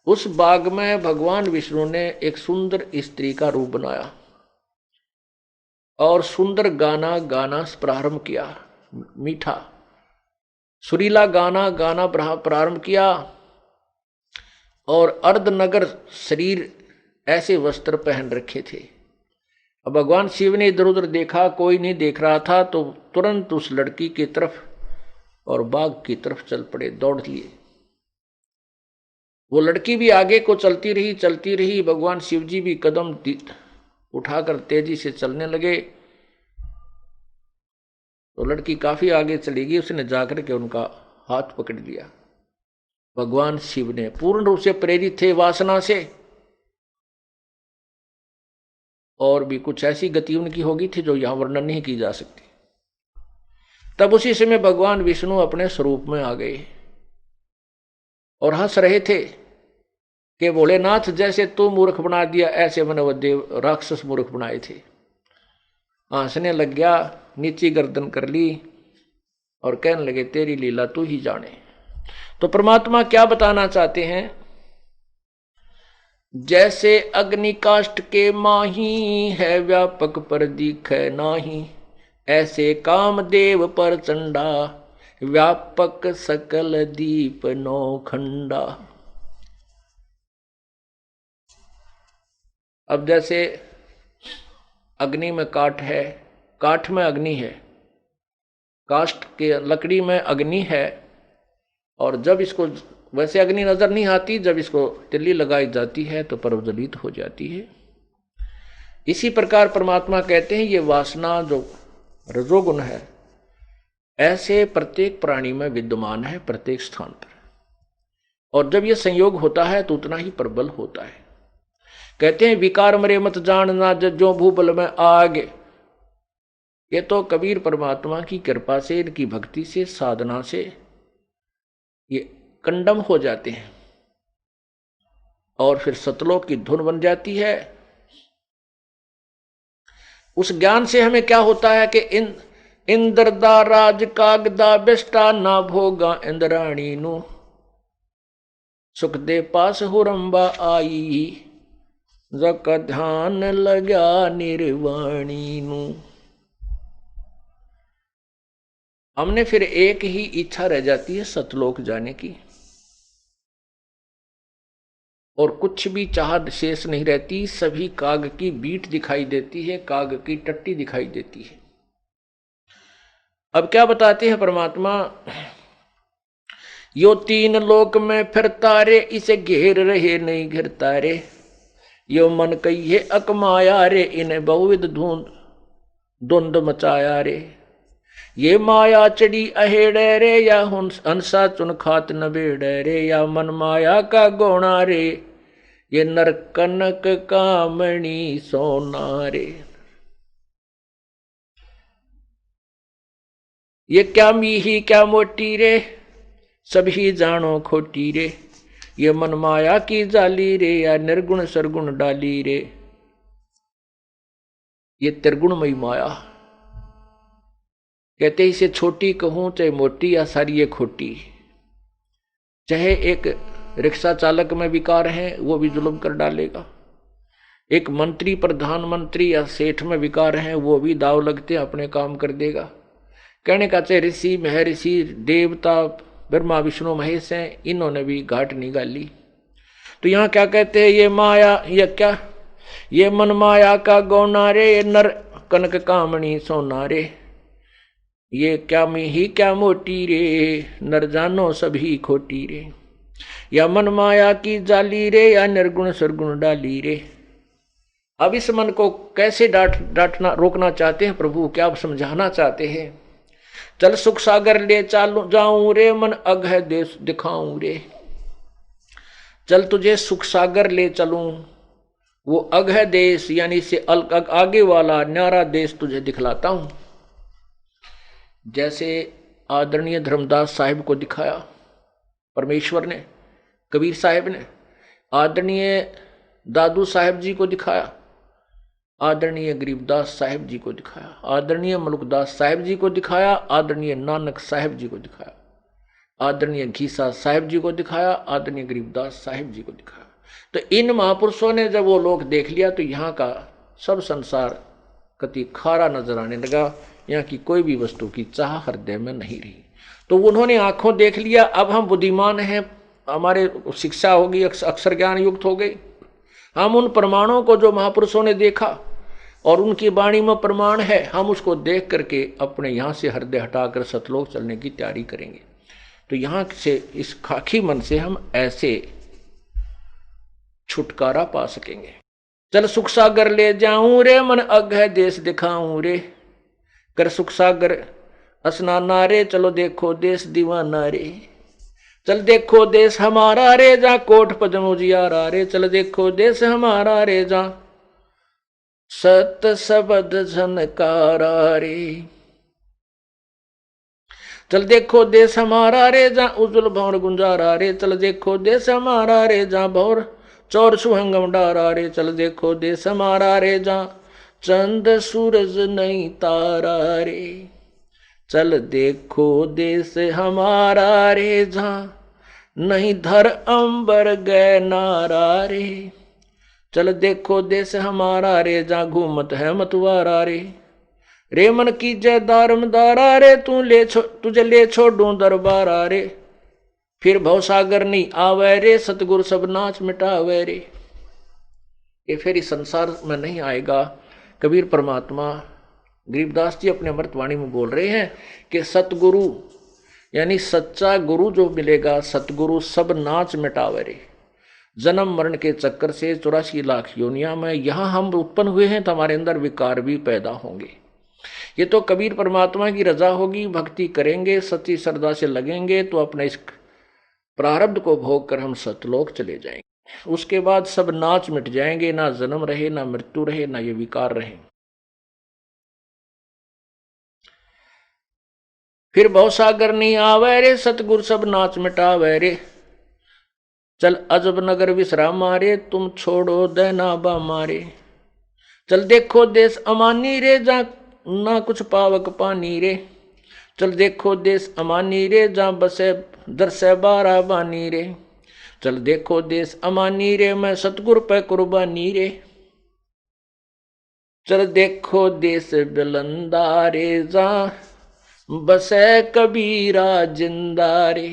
उस बाग में भगवान विष्णु ने एक सुंदर स्त्री का रूप बनाया और सुंदर गाना गाना प्रारंभ किया, मीठा सुरीला गाना गाना प्रारंभ किया। और अर्धनगर शरीर ऐसे वस्त्र पहन रखे थे। अब भगवान शिव ने इधर उधर देखा, कोई नहीं देख रहा था, तो तुरंत उस लड़की की तरफ और बाघ की तरफ चल पड़े, दौड़ लिए। वो लड़की भी आगे को चलती रही। भगवान शिव जी भी कदम उठाकर तेजी से चलने लगे। तो लड़की काफी आगे चली गई, उसने जाकर के उनका हाथ पकड़ लिया। भगवान शिव ने पूर्ण रूप से प्रेरित थे वासना से, और भी कुछ ऐसी गति उनकी होगी थी जो यहां वर्णन नहीं की जा सकती। तब उसी समय भगवान विष्णु अपने स्वरूप में आ गए और हंस रहे थे कि भोलेनाथ, जैसे तू मूर्ख बना दिया ऐसे मैंने वो देव राक्षस मूर्ख बनाए थे। हंसने लग गया, नीची गर्दन कर ली और कहने लगे तेरी लीला तू ही जाने। तो परमात्मा क्या बताना चाहते हैं? जैसे अग्नि काष्ठ के माही है, व्यापक पर दिखे नाही, ऐसे कामदेव पर चंडा, व्यापक सकल दीप नौखंडा। अब जैसे अग्नि में काठ है, काठ में अग्नि है, काष्ठ के लकड़ी में अग्नि है, और जब इसको वैसे अग्नि नजर नहीं आती, जब इसको तिल्ली लगाई जाती है तो प्रज्वलित हो जाती है। इसी प्रकार परमात्मा कहते हैं ये वासना जो रजोगुण है ऐसे प्रत्येक प्राणी में विद्यमान है, प्रत्येक स्थान पर, और जब ये संयोग होता है तो उतना ही प्रबल होता है। कहते हैं विकार मरे मत जानना, जो भूबल में आग। ये तो कबीर परमात्मा की कृपा से, इनकी भक्ति से, साधना से ये कंडम हो जाते हैं और फिर सतलोक की धुन बन जाती है। उस ज्ञान से हमें क्या होता है कि इंद्रदा राज कागदा बेष्टा ना भोगा इंद्राणी नु, सुख दे पास हुरंबा आई, जक ध्यान लगा निर्वाणी नु। हमने फिर एक ही इच्छा रह जाती है सतलोक जाने की, और कुछ भी चाहत शेष नहीं रहती। सभी काग की बीट दिखाई देती है, काग की टट्टी दिखाई देती है। अब क्या बताते हैं परमात्मा? यो तीन लोक में फिरता रे, इसे घेर रहे नहीं घिरता रे, यो मन कहिए अकमाया रे, इन्हें बहुविध धुंध मचाया रे, ये माया चढ़ी अहेड़े रे, या हंसा चुन खात नबेड़े रे, या मन माया का गोणा रे, ये नर कनक कामणी सोना रे। ये क्या मीही क्या मोटी रे, सभी जानो खोटी रे, ये मन माया की जाली रे, या निर्गुण सरगुण डाली रे, ये त्रिगुणमयी माया। कहते इसे छोटी कहूं चाहे मोटी, या सारी ये खोटी। चाहे एक रिक्शा चालक में विकार है वो भी जुल्म कर डालेगा, एक मंत्री प्रधानमंत्री या सेठ में विकार है वो भी दाव लगते अपने काम कर देगा। कहने का चाहे ऋषि महर्षि देवता ब्रह्मा विष्णु महेश हैं, इन्होंने भी घाट निकाली। तो यहाँ क्या कहते हैं? ये माया, ये क्या, ये मन माया का गौना रे, ये नर कनक कामणी सोना रे, ये क्या मीही क्या मोटी रे, नर जानो सभी खोटी रे, या मन माया की जाली रे, या निर्गुण सरगुण डाली रे। अब इस मन को कैसे डांटना रोकना चाहते हैं प्रभु? क्या आप समझाना चाहते हैं? चल सुख सागर ले चालू जाऊं रे, मन अघ देश दिखाऊं रे। चल तुझे सुख सागर ले चलूं, वो अघ देश यानी से आगे वाला न्यारा देश तुझे दिखलाता हूं। जैसे आदरणीय धर्मदास साहिब को दिखाया परमेश्वर ने, कबीर साहिब ने, आदरणीय दादू साहिब जी को दिखाया, आदरणीय गरीबदास साहिब जी को दिखाया, आदरणीय मलुकदास साहिब जी को दिखाया, आदरणीय नानक साहिब जी को दिखाया, आदरणीय घीसा साहिब जी को दिखाया, आदरणीय गरीबदास साहिब जी को दिखाया। तो इन महापुरुषों ने जब वो लोग देख लिया तो यहाँ का सब संसार कति खारा नजर आने लगा, यहाँ की कोई भी वस्तु की चाह हृदय में नहीं रही। तो उन्होंने आंखों देख लिया, अब हम बुद्धिमान हैं, हमारे शिक्षा होगी, अक्षर ज्ञान युक्त हो गई। हम उन प्रमाणों को जो महापुरुषों ने देखा और उनकी वाणी में प्रमाण है, हम उसको देख करके अपने यहाँ से हृदय हटाकर सतलोक चलने की तैयारी करेंगे। तो यहाँ से इस खाकी मन से हम ऐसे छुटकारा पा सकेंगे। चल सुख सागर ले जाऊं रे, मन अघ देश दिखाऊं रे, कर सुख सागर स्नाना रे, चलो देखो देश दीवाना रे। चल देखो देश हमारा रे, जा कोट पद्म उजियारा रे, चल देखो देश हमारा रे, जा सत शब्द झनकारा रे। चल देखो देश हमारा रे, जा उज्जवल भौर गुंजारा रे, चल देखो देश हमारा रे, जा भौर चौर सुहंगम डारा रे, चल देखो देश हमारा रे, जा चंद सूरज नहीं तारा रे। चल देखो देश हमारा रे, जा नहीं धर अंबर गए नारा रे। चल देखो देश हमारा रे, जा घूमत है मतवारा रे। रे मन की जय दारमदारा रे, तुझे ले छोड़ूं दरबारा रे। फिर भवसागर नहीं आवे रे, सतगुरु सब नाच मिटावे रे। ये फिर इस संसार में नहीं आएगा। कबीर परमात्मा गरीबदास जी अपने अमृतवाणी में बोल रहे हैं कि सतगुरु यानी सच्चा गुरु जो मिलेगा, सतगुरु सब नाच मिटावे रे। जन्म मरण के चक्कर से 84 लाख योनिया में यहाँ हम उत्पन्न हुए हैं, तो हमारे अंदर विकार भी पैदा होंगे। ये तो कबीर परमात्मा की रजा होगी, भक्ति करेंगे, सच्ची श्रद्धा से लगेंगे तो अपने इस प्रारब्ध को भोग कर हम सतलोक चले जाएंगे। उसके बाद सब नाच मिट जाएंगे, ना जन्म रहे, ना मृत्यु रहे, ना ये विकार रहे। फिर भवसागर नहीं आवे रे, सतगुरु सब नाच मिटावे रे। चल अजब नगर विश्राम रे, तुम छोड़ो देना बा मारे। चल देखो देश अमानी रे, जा ना कुछ पावक पानी रे। चल देखो देश अमानी रे, जा बसे दरसे बारा बानी रे। चल देखो देश अमानी रे, मैं सतगुरु पे कुर्बानी रे। चल देखो देश बिलंदा रे, जा बसे कबीरा जिंदा रे।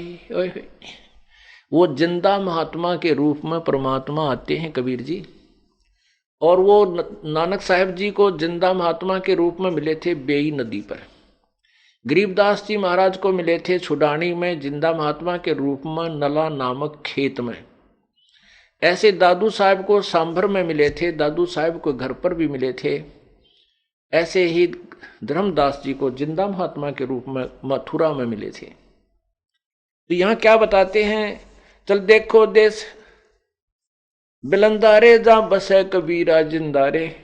वो जिंदा महात्मा के रूप में परमात्मा आते हैं कबीर जी, और वो नानक साहब जी को जिंदा महात्मा के रूप में मिले थे बेई नदी पर। गरीबदास जी महाराज को मिले थे छुडानी में जिंदा महात्मा के रूप में नला नामक खेत में। ऐसे दादू साहब को सांभर में मिले थे, दादू साहब को घर पर भी मिले थे। ऐसे ही धर्मदास जी को जिंदा महात्मा के रूप में मथुरा में मिले थे। तो यहाँ क्या बताते हैं, चल देखो देश बिलंदारे, जा बसे कबीरा जिंदारे।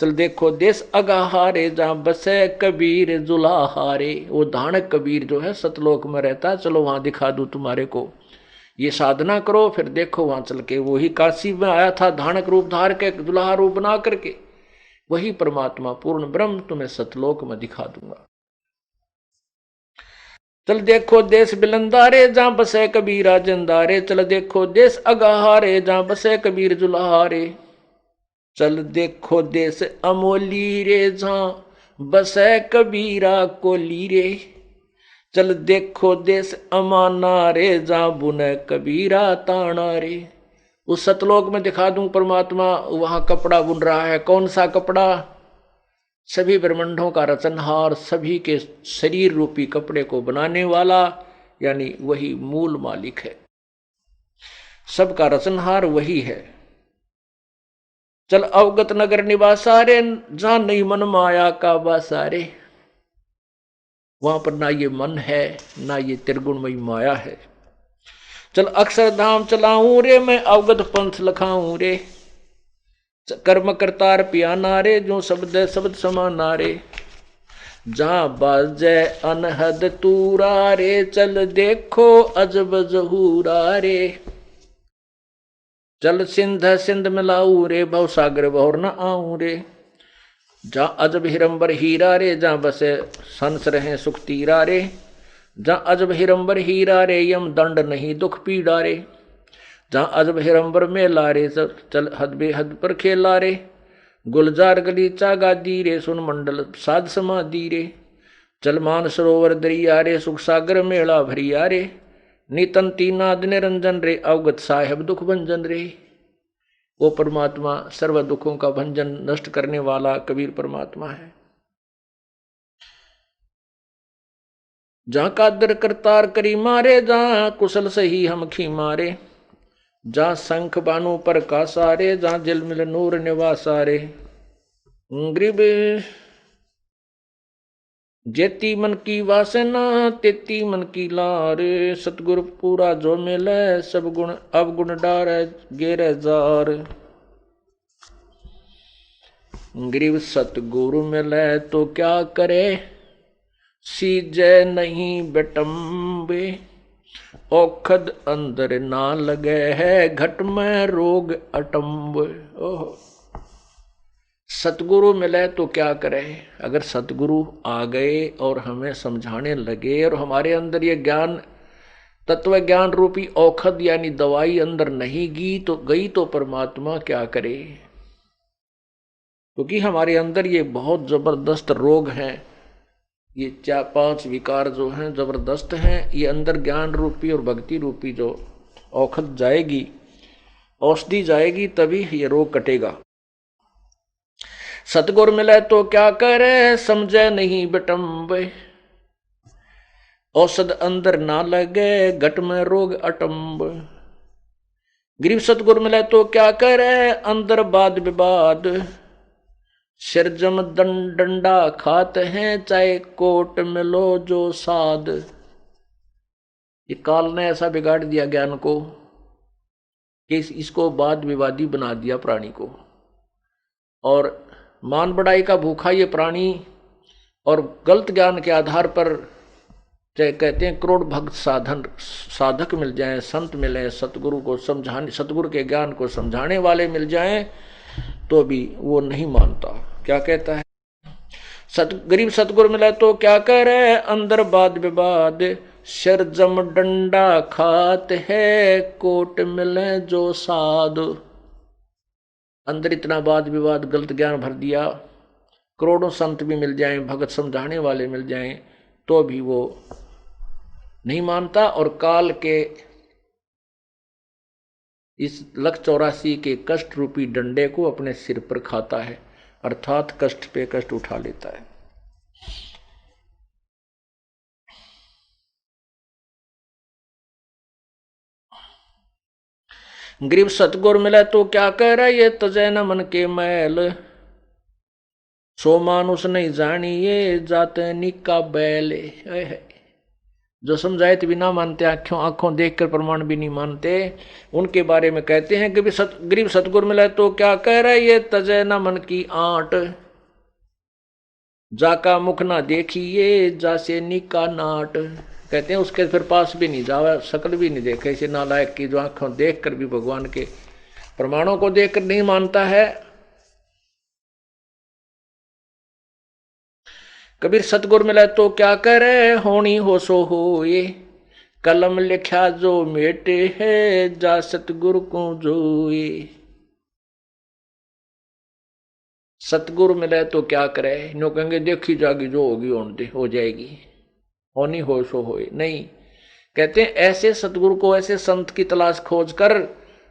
चल देखो देश अगाहारे, जा बसे कबीर जुलाहारे। वो धानक कबीर जो है सतलोक में रहता है, चलो वहां दिखा दूं तुम्हारे को। ये साधना करो, फिर देखो वहां चल के। वही काशी में आया था धानक रूप धार के, दुल्हा रूप बना करके। वही परमात्मा पूर्ण ब्रह्म तुम्हें सतलोक में दिखा दूंगा। चल देखो देश बिलंदारे, जा बसे कबीरा जिंदारे। चल देखो देश अगाहारे, जा बसे कबीर जुलाहारे। चल देखो देश अमोली रे, जा बसे कबीरा कोली रे। चल देखो देश अमाना रे, जा बुने कबीरा ताना रे। उस सतलोक में दिखा दूं परमात्मा वहां कपड़ा बुन रहा है। कौन सा कपड़ा? सभी ब्रह्मांडों का रचनहार, सभी के शरीर रूपी कपड़े को बनाने वाला, यानी वही मूल मालिक है। सबका रचनहार वही है। चल अवगत नगर निवासा रे, जहां नहीं मन माया का बासा रे। वहां पर ना ये मन है, ना ये त्रिगुणमयी माया है। चल अक्षरधाम चलाऊं रे, मैं अवगत पंथ लखाऊं रे। कर्म करतार पियाना रे, जो शब्द शब्द समाना रे। जहां बाजे अनहद तूरा रे, चल देखो अजब जहूरा रे। चल सिंध सिंध मिलाऊ रे, भव सागर बहुर न आऊं रे। जहां अजब हिरंबर हीरा रे, जहां बसे संस रहे सुख तीरा रे। जहां अजब हिरंबर हीरा रे, यम दंड नहीं दुख पीड़ा रे। जहां अजब हिरंबर मेला रे, चल हद बेहद पर खेला रे। गुलजार गलीचा गादी रे, सुन मंडल साध समाधि रे। चल मान सरोवर दरिया रे, सुख सागर मेला भरिया रे। नितन तीनाद निरंजन रे, अवगत साहेब दुख भंजन रे। वो परमात्मा सर्व दुखों का भंजन नष्ट करने वाला कबीर परमात्मा है। जहां कादर करतार करी मारे, जहां कुशल सही हम खी मारे, जहां शंख बानु पर का सारे, जहां जल मिल नूर निवासारे। गरीब जेती मन की वासना, तेती मन की लारे, सतगुरु पूरा जो मिले, सब गुण अवगुण डारे गेरे जार। गरीब सतगुरु मिले तो क्या करे, सीजे नहीं बेटम्बे, औखद अंदर ना लगे है, घट में रोग अटम्ब। ओहो, सतगुरु मिले तो क्या करें। अगर सतगुरु आ गए और हमें समझाने लगे और हमारे अंदर ये ज्ञान तत्व ज्ञान रूपी औखद यानी दवाई अंदर नहीं गई तो परमात्मा क्या करे। क्योंकि हमारे अंदर ये बहुत जबरदस्त रोग हैं, ये 4-5 विकार जो हैं जबरदस्त हैं। ये अंदर ज्ञान रूपी और भक्ति रूपी जो औखद जाएगी, औषधि जाएगी, तभी ये रोग कटेगा। सतगुर मिले तो क्या करे, समझे नहीं बिटम्बे, औषध अंदर ना लगे, घट में रोग अटम्ब। गरीब सतगुर मिले तो क्या करे, अंदर वाद विवाद, सिरजम डंडा खाते हैं, चाहे कोट मिलो जो साध। ये काल ने ऐसा बिगाड़ दिया ज्ञान को कि इसको वाद विवादी बना दिया प्राणी को, और मान बढ़ाई का भूखा ये प्राणी, और गलत ज्ञान के आधार पर चाहे कहते हैं करोड़ भक्त साधक मिल जाएं, संत मिले, सतगुरु को समझाने, सतगुरु के ज्ञान को समझाने वाले मिल जाएं, तो भी वो नहीं मानता। क्या कहता है, गरीब सतगुरु मिले तो क्या करे, अंदर वाद विवाद, सिरजम डंडा खात है, कोट मिले जो साध। अंदर इतना वाद विवाद गलत ज्ञान भर दिया, करोड़ों संत भी मिल जाएं, भगत समझाने वाले मिल जाएं, तो भी वो नहीं मानता, और काल के इस 184 के कष्ट रूपी डंडे को अपने सिर पर खाता है, अर्थात कष्ट पे कष्ट उठा लेता है। गरीब सतगुर मिले तो क्या कह रहा, ये तजै न मन के मैल, सो मानुष नहीं जानिए, जाते निका बैले। जो समझाए तो भी ना मानते, आंखों देखकर प्रमाण भी नहीं मानते, उनके बारे में कहते हैं कि गरीब सतगुर मिले तो क्या कह रहा, ये तजै न मन की आंट, जाका मुख ना देखिए, जासे निका नाट। कहते हैं उसके फिर पास भी नहीं जावा, शकल भी नहीं देखे, इसे नालायक की जो आंखों देखकर भी भगवान के प्रमाणों को देखकर नहीं मानता है। कबीर सतगुर मिले तो क्या करे, होनी हो सो होए, कलम लिखा जो मेटे है, जा सतगुरु को जोए। सतगुरु मिले तो क्या करे, नो कहेंगे देखी जागी जो होगी हो जाएगी, होनी हो सो होए। नहीं, कहते हैं ऐसे सतगुरु को, ऐसे संत की तलाश खोज कर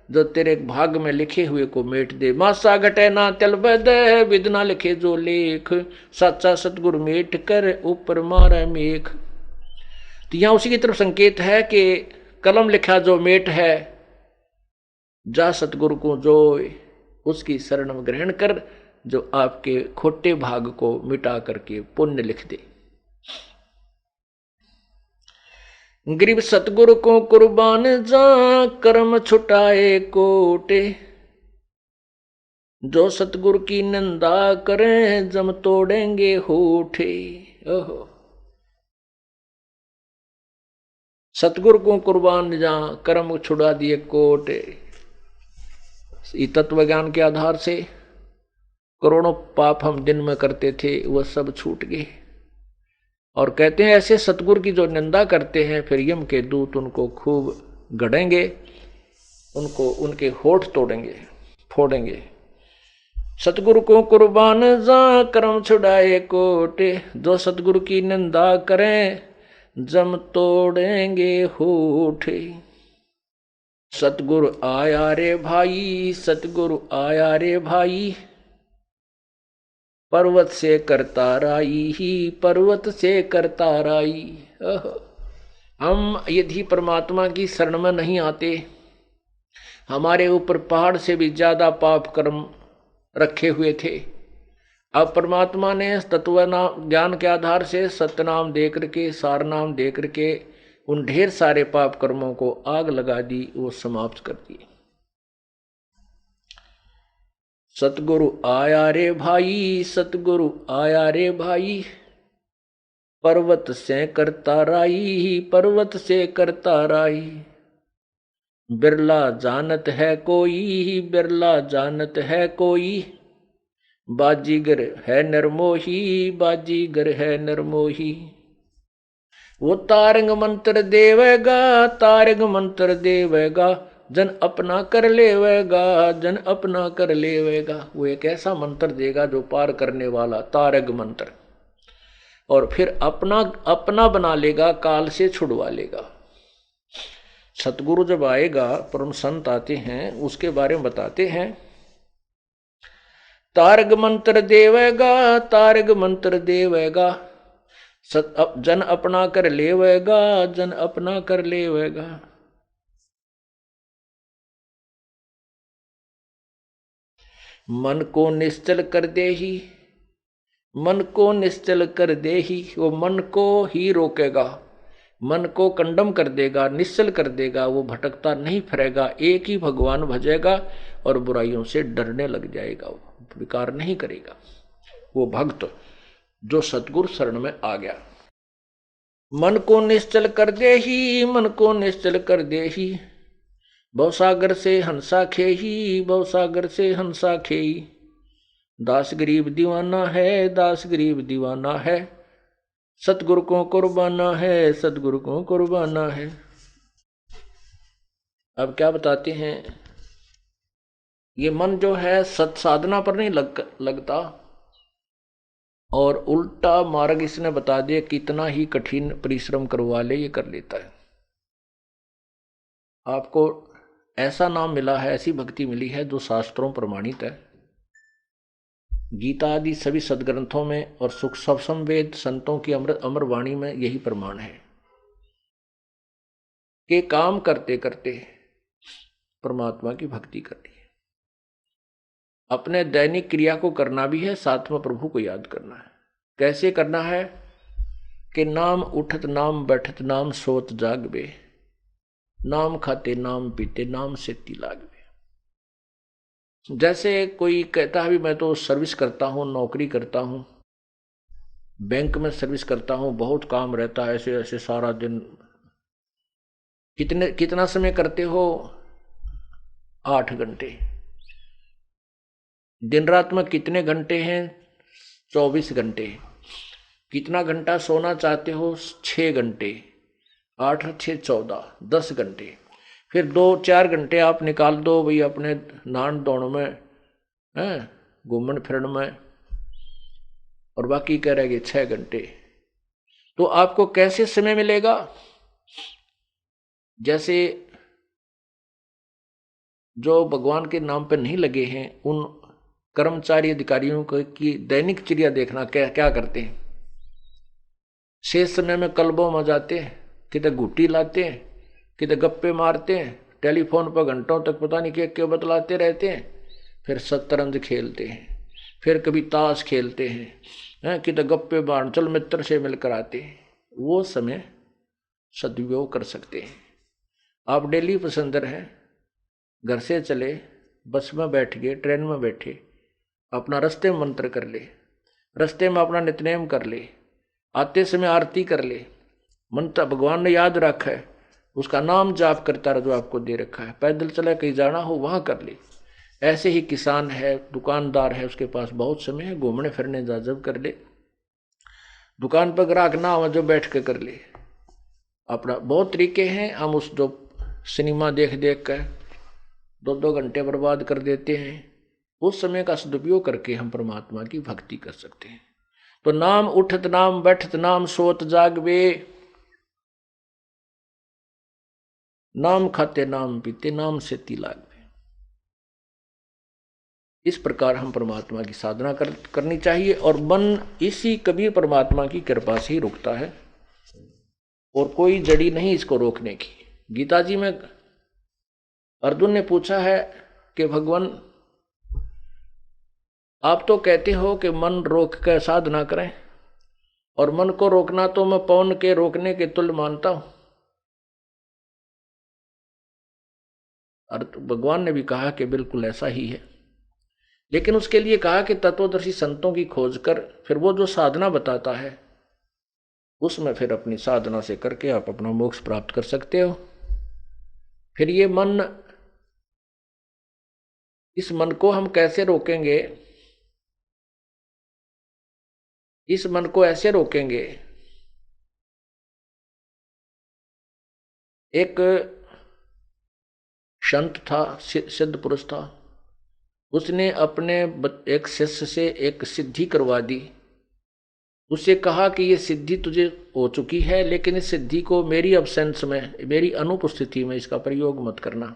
जो तेरे भाग में लिखे हुए को मेट दे। मासा घटे ना तिल बद, विद ना लिखे जो लेख, सच्चा सतगुरु मेट कर ऊपर मारे मेख। तो यहां उसी की तरफ संकेत है कि कलम लिखा जो मेट है, जा सतगुरु को जो उसकी शरण ग्रहण कर, जो आपके खोटे भाग को मिटा करके पुण्य लिख दे। गरीब सतगुरु को कुर्बान जा, कर्म छुटाए कोटे, जो सतगुरु की निंदा करें, जम तोड़ेंगे होठे। ओहो, सतगुरु को कुर्बान जा, कर्म छुड़ा दिए कोटे। तत्व ज्ञान के आधार से करोड़ों पाप हम दिन में करते थे, वह सब छूट गए। और कहते हैं ऐसे सतगुरु की जो निंदा करते हैं, फिर यम के दूत उनको खूब गढ़ेंगे, उनको उनके होठ तोड़ेंगे, फोड़ेंगे। सतगुरु को कुर्बान जा, कर्म छुड़ाए कोटे, जो सतगुरु की निंदा करें, जम तोड़ेंगे होठ। सतगुरु आया रे भाई, सतगुरु आया रे भाई, पर्वत से करता राई ही, पर्वत से करता राई। हम यदि परमात्मा की शरण में नहीं आते, हमारे ऊपर पहाड़ से भी ज्यादा पाप कर्म रखे हुए थे। अब परमात्मा ने तत्व नाम ज्ञान के आधार से सत्य नाम दे करके, सार नाम दे करके उन ढेर सारे पाप कर्मों को आग लगा दी, वो समाप्त कर दिए। सतगुरु आया रे भाई, सतगुरु आया रे भाई, पर्वत से करता राई, पर्वत से करता राई। बिरला जानत है कोई, बिरला जानत है कोई, बाजीगर है नरमोही, बाजीगर है नरमोही। वो तारंग मंत्र देवेगा, तारंग मंत्र देवेगा, जन अपना कर लेवेगा, जन अपना कर लेवेगा। वो एक ऐसा मंत्र देगा जो पार करने वाला, तारंग मंत्र, और फिर अपना अपना बना लेगा, काल से छुड़वा लेगा। सतगुरु जब आएगा, परम संत आते हैं, उसके बारे में बताते हैं। तारग मंत्र देवेगा, तारग मंत्र देवेगा, जन अपना कर लेवेगा, जन अपना कर लेवेगा। मन को निश्चल कर दे ही, मन को निश्चल कर दे ही, वो मन को ही रोकेगा, मन को कंडम कर देगा, निश्चल कर देगा। वो भटकता नहीं फिरेगा, एक ही भगवान भजेगा और बुराइयों से डरने लग जाएगा, वो विकार नहीं करेगा। वो भक्त जो सतगुरु शरण में आ गया। मन को निश्चल कर दे ही, मन को निश्चल कर दे ही, भवसागर से हंसा खेही, भवसागर से हंसा खेही। दास गरीब दीवाना है, दास गरीब दीवाना है, सतगुरु को कुर्बाना है, सतगुरु को कुर्बाना है। अब क्या बताते हैं, ये मन जो है सत साधना पर नहीं लगता, और उल्टा मार्ग इसने बता दिया, कितना ही कठिन परिश्रम करवा ले ये कर लेता है। आपको ऐसा नाम मिला है, ऐसी भक्ति मिली है जो शास्त्रों प्रमाणित है। गीता आदि सभी सदग्रंथों में और सुख संवेद संतों की अमृत अमर वाणी में यही प्रमाण है कि काम करते करते परमात्मा की भक्ति करनी है। अपने दैनिक क्रिया को करना भी है, साथ में प्रभु को याद करना है। कैसे करना है कि नाम उठत नाम बैठत नाम सोत जागबे, नाम खाते नाम पीते नाम से लागबे। जैसे कोई कहता है भी मैं तो सर्विस करता हूं, नौकरी करता हूं, बैंक में सर्विस करता हूं, बहुत काम रहता है, ऐसे ऐसे सारा दिन। कितना समय करते हो? 8 घंटे। दिन रात में कितने घंटे हैं? 24 घंटे। कितना घंटा सोना चाहते हो? 6 घंटे। 8 और 6 14, 10 घंटे। फिर 2-4 घंटे आप निकाल दो भाई अपने नहान धोने में, हैं, घूमन फिरन में, और बाकी कह रहेंगे 6 घंटे। तो आपको कैसे समय मिलेगा? जैसे जो भगवान के नाम पर नहीं लगे हैं, उन कर्मचारी अधिकारियों की दैनिक चर्या देखना, क्या क्या करते हैं। शेष समय में क्लबों में जाते हैं, कितने गुट्टी लाते हैं, कितने गप्पे मारते हैं, टेलीफोन पर घंटों तक पता नहीं क्या बतलाते रहते हैं। फिर शतरंज खेलते हैं, फिर कभी ताश खेलते हैं, कितने गप्पे मार, चल मित्र से मिलकर आते हैं। वो समय सदुपयोग कर सकते हैं। आप डेली पैसेंजर हैं, घर से चले, बस में बैठ गए, ट्रेन में बैठे, अपना रास्ते में मंत्र कर ले, रास्ते में अपना नित्यनेम कर ले, आते समय आरती कर ले, मंत्र भगवान ने याद रखा है, उसका नाम जाप करता रहो जो आपको दे रखा है। पैदल चला कहीं जाना हो वहां कर ले। ऐसे ही किसान है, दुकानदार है, उसके पास बहुत समय है, घूमने फिरने जा जब कर ले। दुकान पर ग्राहक ना हो जो बैठ के कर ले। अपना बहुत तरीके हैं। हम उस जो सिनेमा देख देख कर 2-2 घंटे बर्बाद कर देते हैं, उस समय का सदुपयोग करके हम परमात्मा की भक्ति कर सकते हैं। तो नाम उठत नाम बैठत नाम सोत जागबे, नाम खाते नाम पीते नाम से तिलाक में। इस प्रकार हम परमात्मा की साधना करनी चाहिए और मन इसी कबीर परमात्मा की कृपा से ही रुकता है और कोई जड़ी नहीं इसको रोकने की। गीता जी में अर्जुन ने पूछा है कि भगवान आप तो कहते हो कि मन रोक कर साधना करें, और मन को रोकना तो मैं पवन के रोकने के तुल्य मानता हूं। और भगवान ने भी कहा कि बिल्कुल ऐसा ही है, लेकिन उसके लिए कहा कि तत्वदर्शी संतों की खोज कर फिर वो जो साधना बताता है उसमें फिर अपनी साधना से करके आप अपना मोक्ष प्राप्त कर सकते हो। फिर ये मन, इस मन को हम कैसे रोकेंगे? इस मन को ऐसे रोकेंगे, एक संत था, सिद्ध पुरुष था, उसने अपने एक शिष्य से एक सिद्धि करवा दी। उससे कहा कि ये सिद्धि तुझे हो चुकी है, लेकिन इस सिद्धि को मेरी अब्सेंस में, मेरी अनुपस्थिति में इसका प्रयोग मत करना।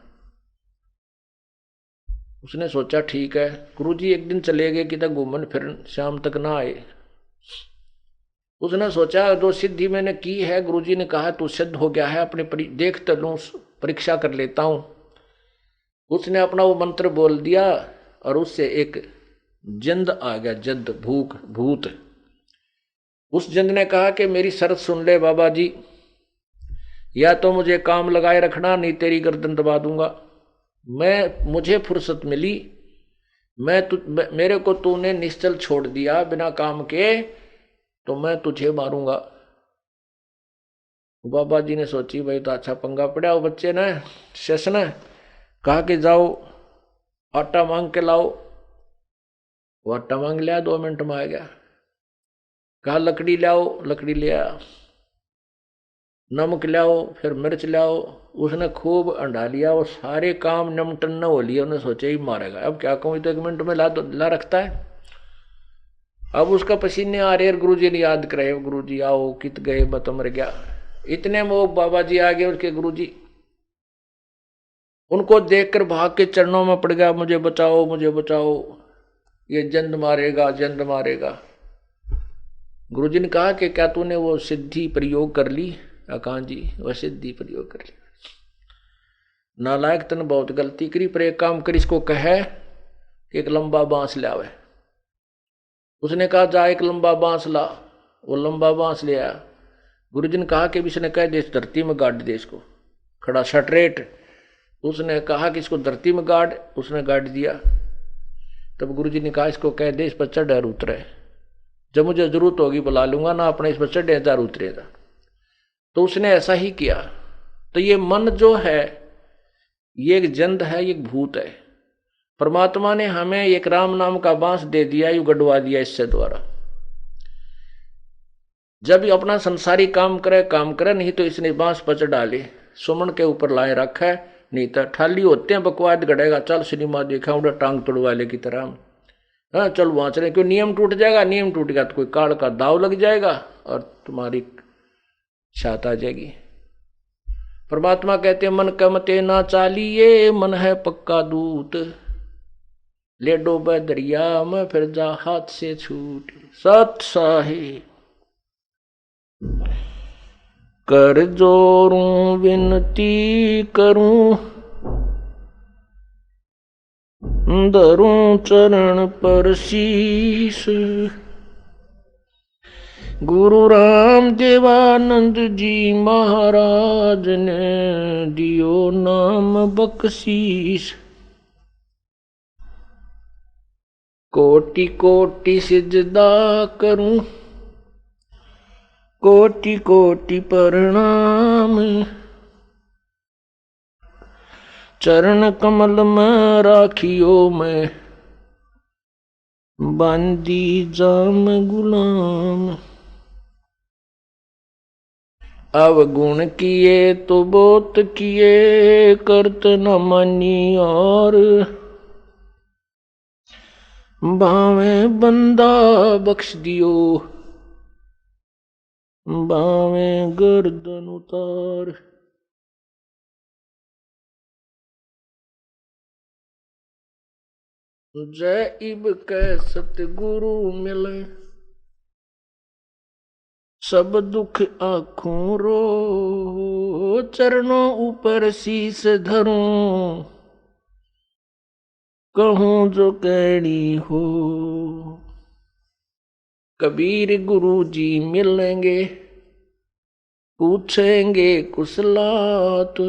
उसने सोचा ठीक है। गुरुजी एक दिन चले गए कि तक घूमन फिरन, शाम तक ना आए। उसने सोचा जो सिद्धि मैंने की है, गुरुजी ने कहा तू सिद्ध हो गया है, अपने देख तो लूं, परीक्षा कर लेता हूं। उसने अपना वो मंत्र बोल दिया और उससे एक जिंद आ गया, जिंद भूत। उस जिंद ने कहा कि मेरी शर्त सुन ले बाबा जी, या तो मुझे काम लगाए रखना, नहीं तेरी गर्दन दबा दूंगा। मुझे फुर्सत मिली, मेरे को तूने निश्चल छोड़ दिया बिना काम के, तो मैं तुझे मारूंगा। बाबा जी ने सोची भाई तो अच्छा पंगा पड़ा। वो बच्चे ने, शेष ने कहा कि जाओ आटा मांग के लाओ। वो आटा मांग लिया, 2 मिनट में आ गया। कहा लकड़ी लाओ, लकड़ी ले आया। नमक लाओ, फिर मिर्च लाओ। उसने खूब अंडा लिया, वो सारे काम निमटन न हो लिया। उन्हें सोचा ही मारेगा, अब क्या कहूँ, तो 1 मिनट में ला रखता है। अब उसका पसीने आ रहे, गुरुजी ने याद करे, गुरुजी आओ, कित गए, बत मर गया। इतने में वो बाबा जी आ गए, उसके गुरुजी। उनको देखकर भाग के चरणों में पड़ गया, मुझे बचाओ, मुझे बचाओ, ये जंद मारेगा, जंद मारेगा। गुरुजी ने कहा कि क्या तूने वो सिद्धि प्रयोग कर ली? कहा जी वह सिद्धि प्रयोग कर ली। नालायक तन बहुत गलती करी, पर एक काम कर, इसको कहे कि एक लंबा बांस ले आवे। उसने कहा जा एक लंबा बांस ला। वो लंबा बांस ले आया। गुरुजी ने कहा कि इसने कह दे धरती में गाड़ दे इसको, खड़ा सटरेट। उसने कहा कि इसको धरती में गाड़, उसने गाड़ दिया। तब गुरुजी ने कहा इसको कह दे इस पर चढ़ उतरे, जब मुझे जरूरत होगी बुला लूंगा, ना अपने इस पर चढ़े जा उतरेगा। तो उसने ऐसा ही किया। तो ये मन जो है ये एक जंद है, ये एक भूत है। परमात्मा ने हमें एक राम नाम का बांस दे दिया, यू गड़वा दिया इससे द्वारा। जब ये अपना संसारी काम करे, नहीं तो इसने बांस पर डाले, सुमन के ऊपर लाए रखा है, नहीं तो ठाली होते हैं, बकवाद गड़ेगा, चल सिनेमा देखा उड़ा टांग तोड़वाले की तरह। हाँ चल वहां चले, क्यों नियम टूट जाएगा, नियम टूट गया तो कोई काल का दाव लग जाएगा और तुम्हारी छात आ जाएगी। परमात्मा कहते हैं मन कमते ना चालिए, मन है पक्का दूत, ले डोबे दरिया में फिर जा हाथ से छूट। सत साहे कर जोरूं विनती करूं, धरूं चरण पर शीस। गुरु राम देवानंद जी महाराज ने दियो नाम बख्शीस। कोटि कोटि सिजदा करूं, कोटि कोटि प्रणाम। चरण कमल में राखियो मैं, बांदी जाम गुलाम। अवगुण किए तो बहुत किए, करत न मानी और। बावे बंदा बख्श दियो, बावे गर्दन उतार। जय इब कै सतगुरु मिले, सब दुख आँखों रो, चरणों ऊपर शीस धरूं, कहूं जो कहनी हो। कबीर गुरु जी मिलेंगे, पूछेंगे कुशलात,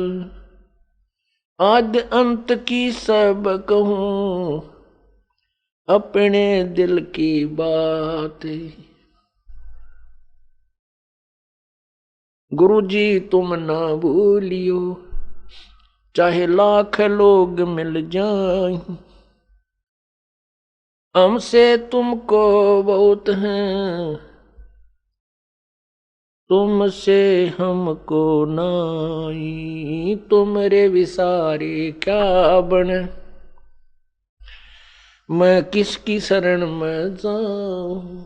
आद्य अंत की सब कहूं, अपने दिल की बात। गुरु जी तुम ना भूलियो, चाहे लाख लोग मिल जाएं, हमसे तुमको बहुत हैं, तुमसे हमको नाई। तुमरे विसारे क्या बने, मैं किसकी शरण में जाऊं।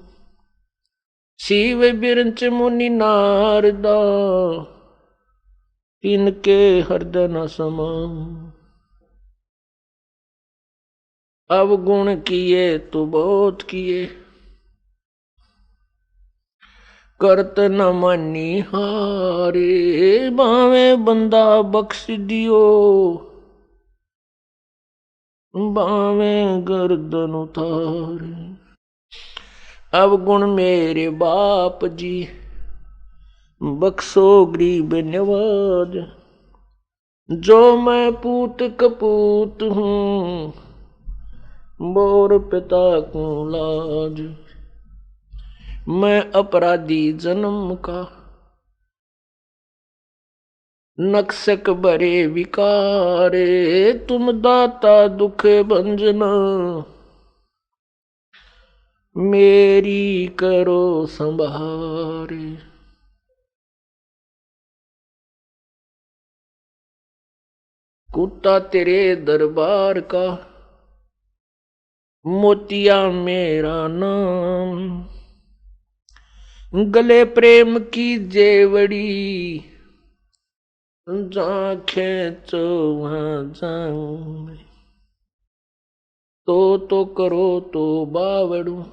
शिव बिरंच मुनि नारदा, इनके हृदय न समाऊं। अवगुण किए तो बहुत किए, करत न मानी हारे। बावे बंदा बख्श दियो, बावे गर्दन उतारे। अवगुण मेरे बाप जी, बख्शो गरीब नवाज। जो मैं पूत कपूत हूँ, मोर पिता को लाज। मैं अपराधी जन्म का, नक्सक बरे विकारे। तुम दाता दुख भंजना, मेरी करो संभारे। कुत्ता तेरे दरबार का, मोतिया मेरा नाम। गले प्रेम की जेवड़ी, जहाँ खेचो वहाँ जाऊं। तो करो तो बावड़ू,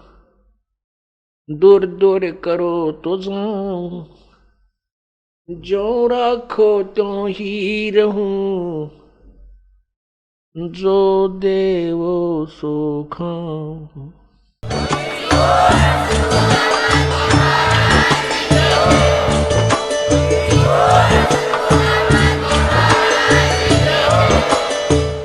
दूर दूर करो तो जाऊं। जो राखो त्यों ही रहूं, जो देवो सो खाऊं।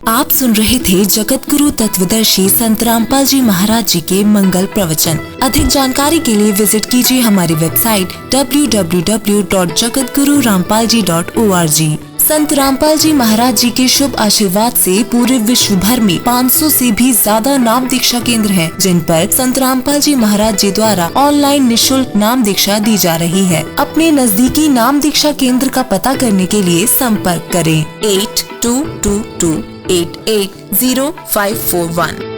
आप सुन रहे थे जगत गुरु तत्वदर्शी संत रामपाल जी महाराज जी के मंगल प्रवचन। अधिक जानकारी के लिए विजिट कीजिए हमारी वेबसाइट www.jagatgururampalji.org। संत रामपाल जी महाराज जी के शुभ आशीर्वाद से पूरे विश्व भर में 500 से भी ज्यादा नाम दीक्षा केंद्र हैं, जिन पर संत रामपाल जी महाराज जी द्वारा ऑनलाइन निशुल्क नाम दीक्षा दी जा रही है। अपने नजदीकी नाम दीक्षा केंद्र का पता करने के लिए संपर्क करें 8222880541।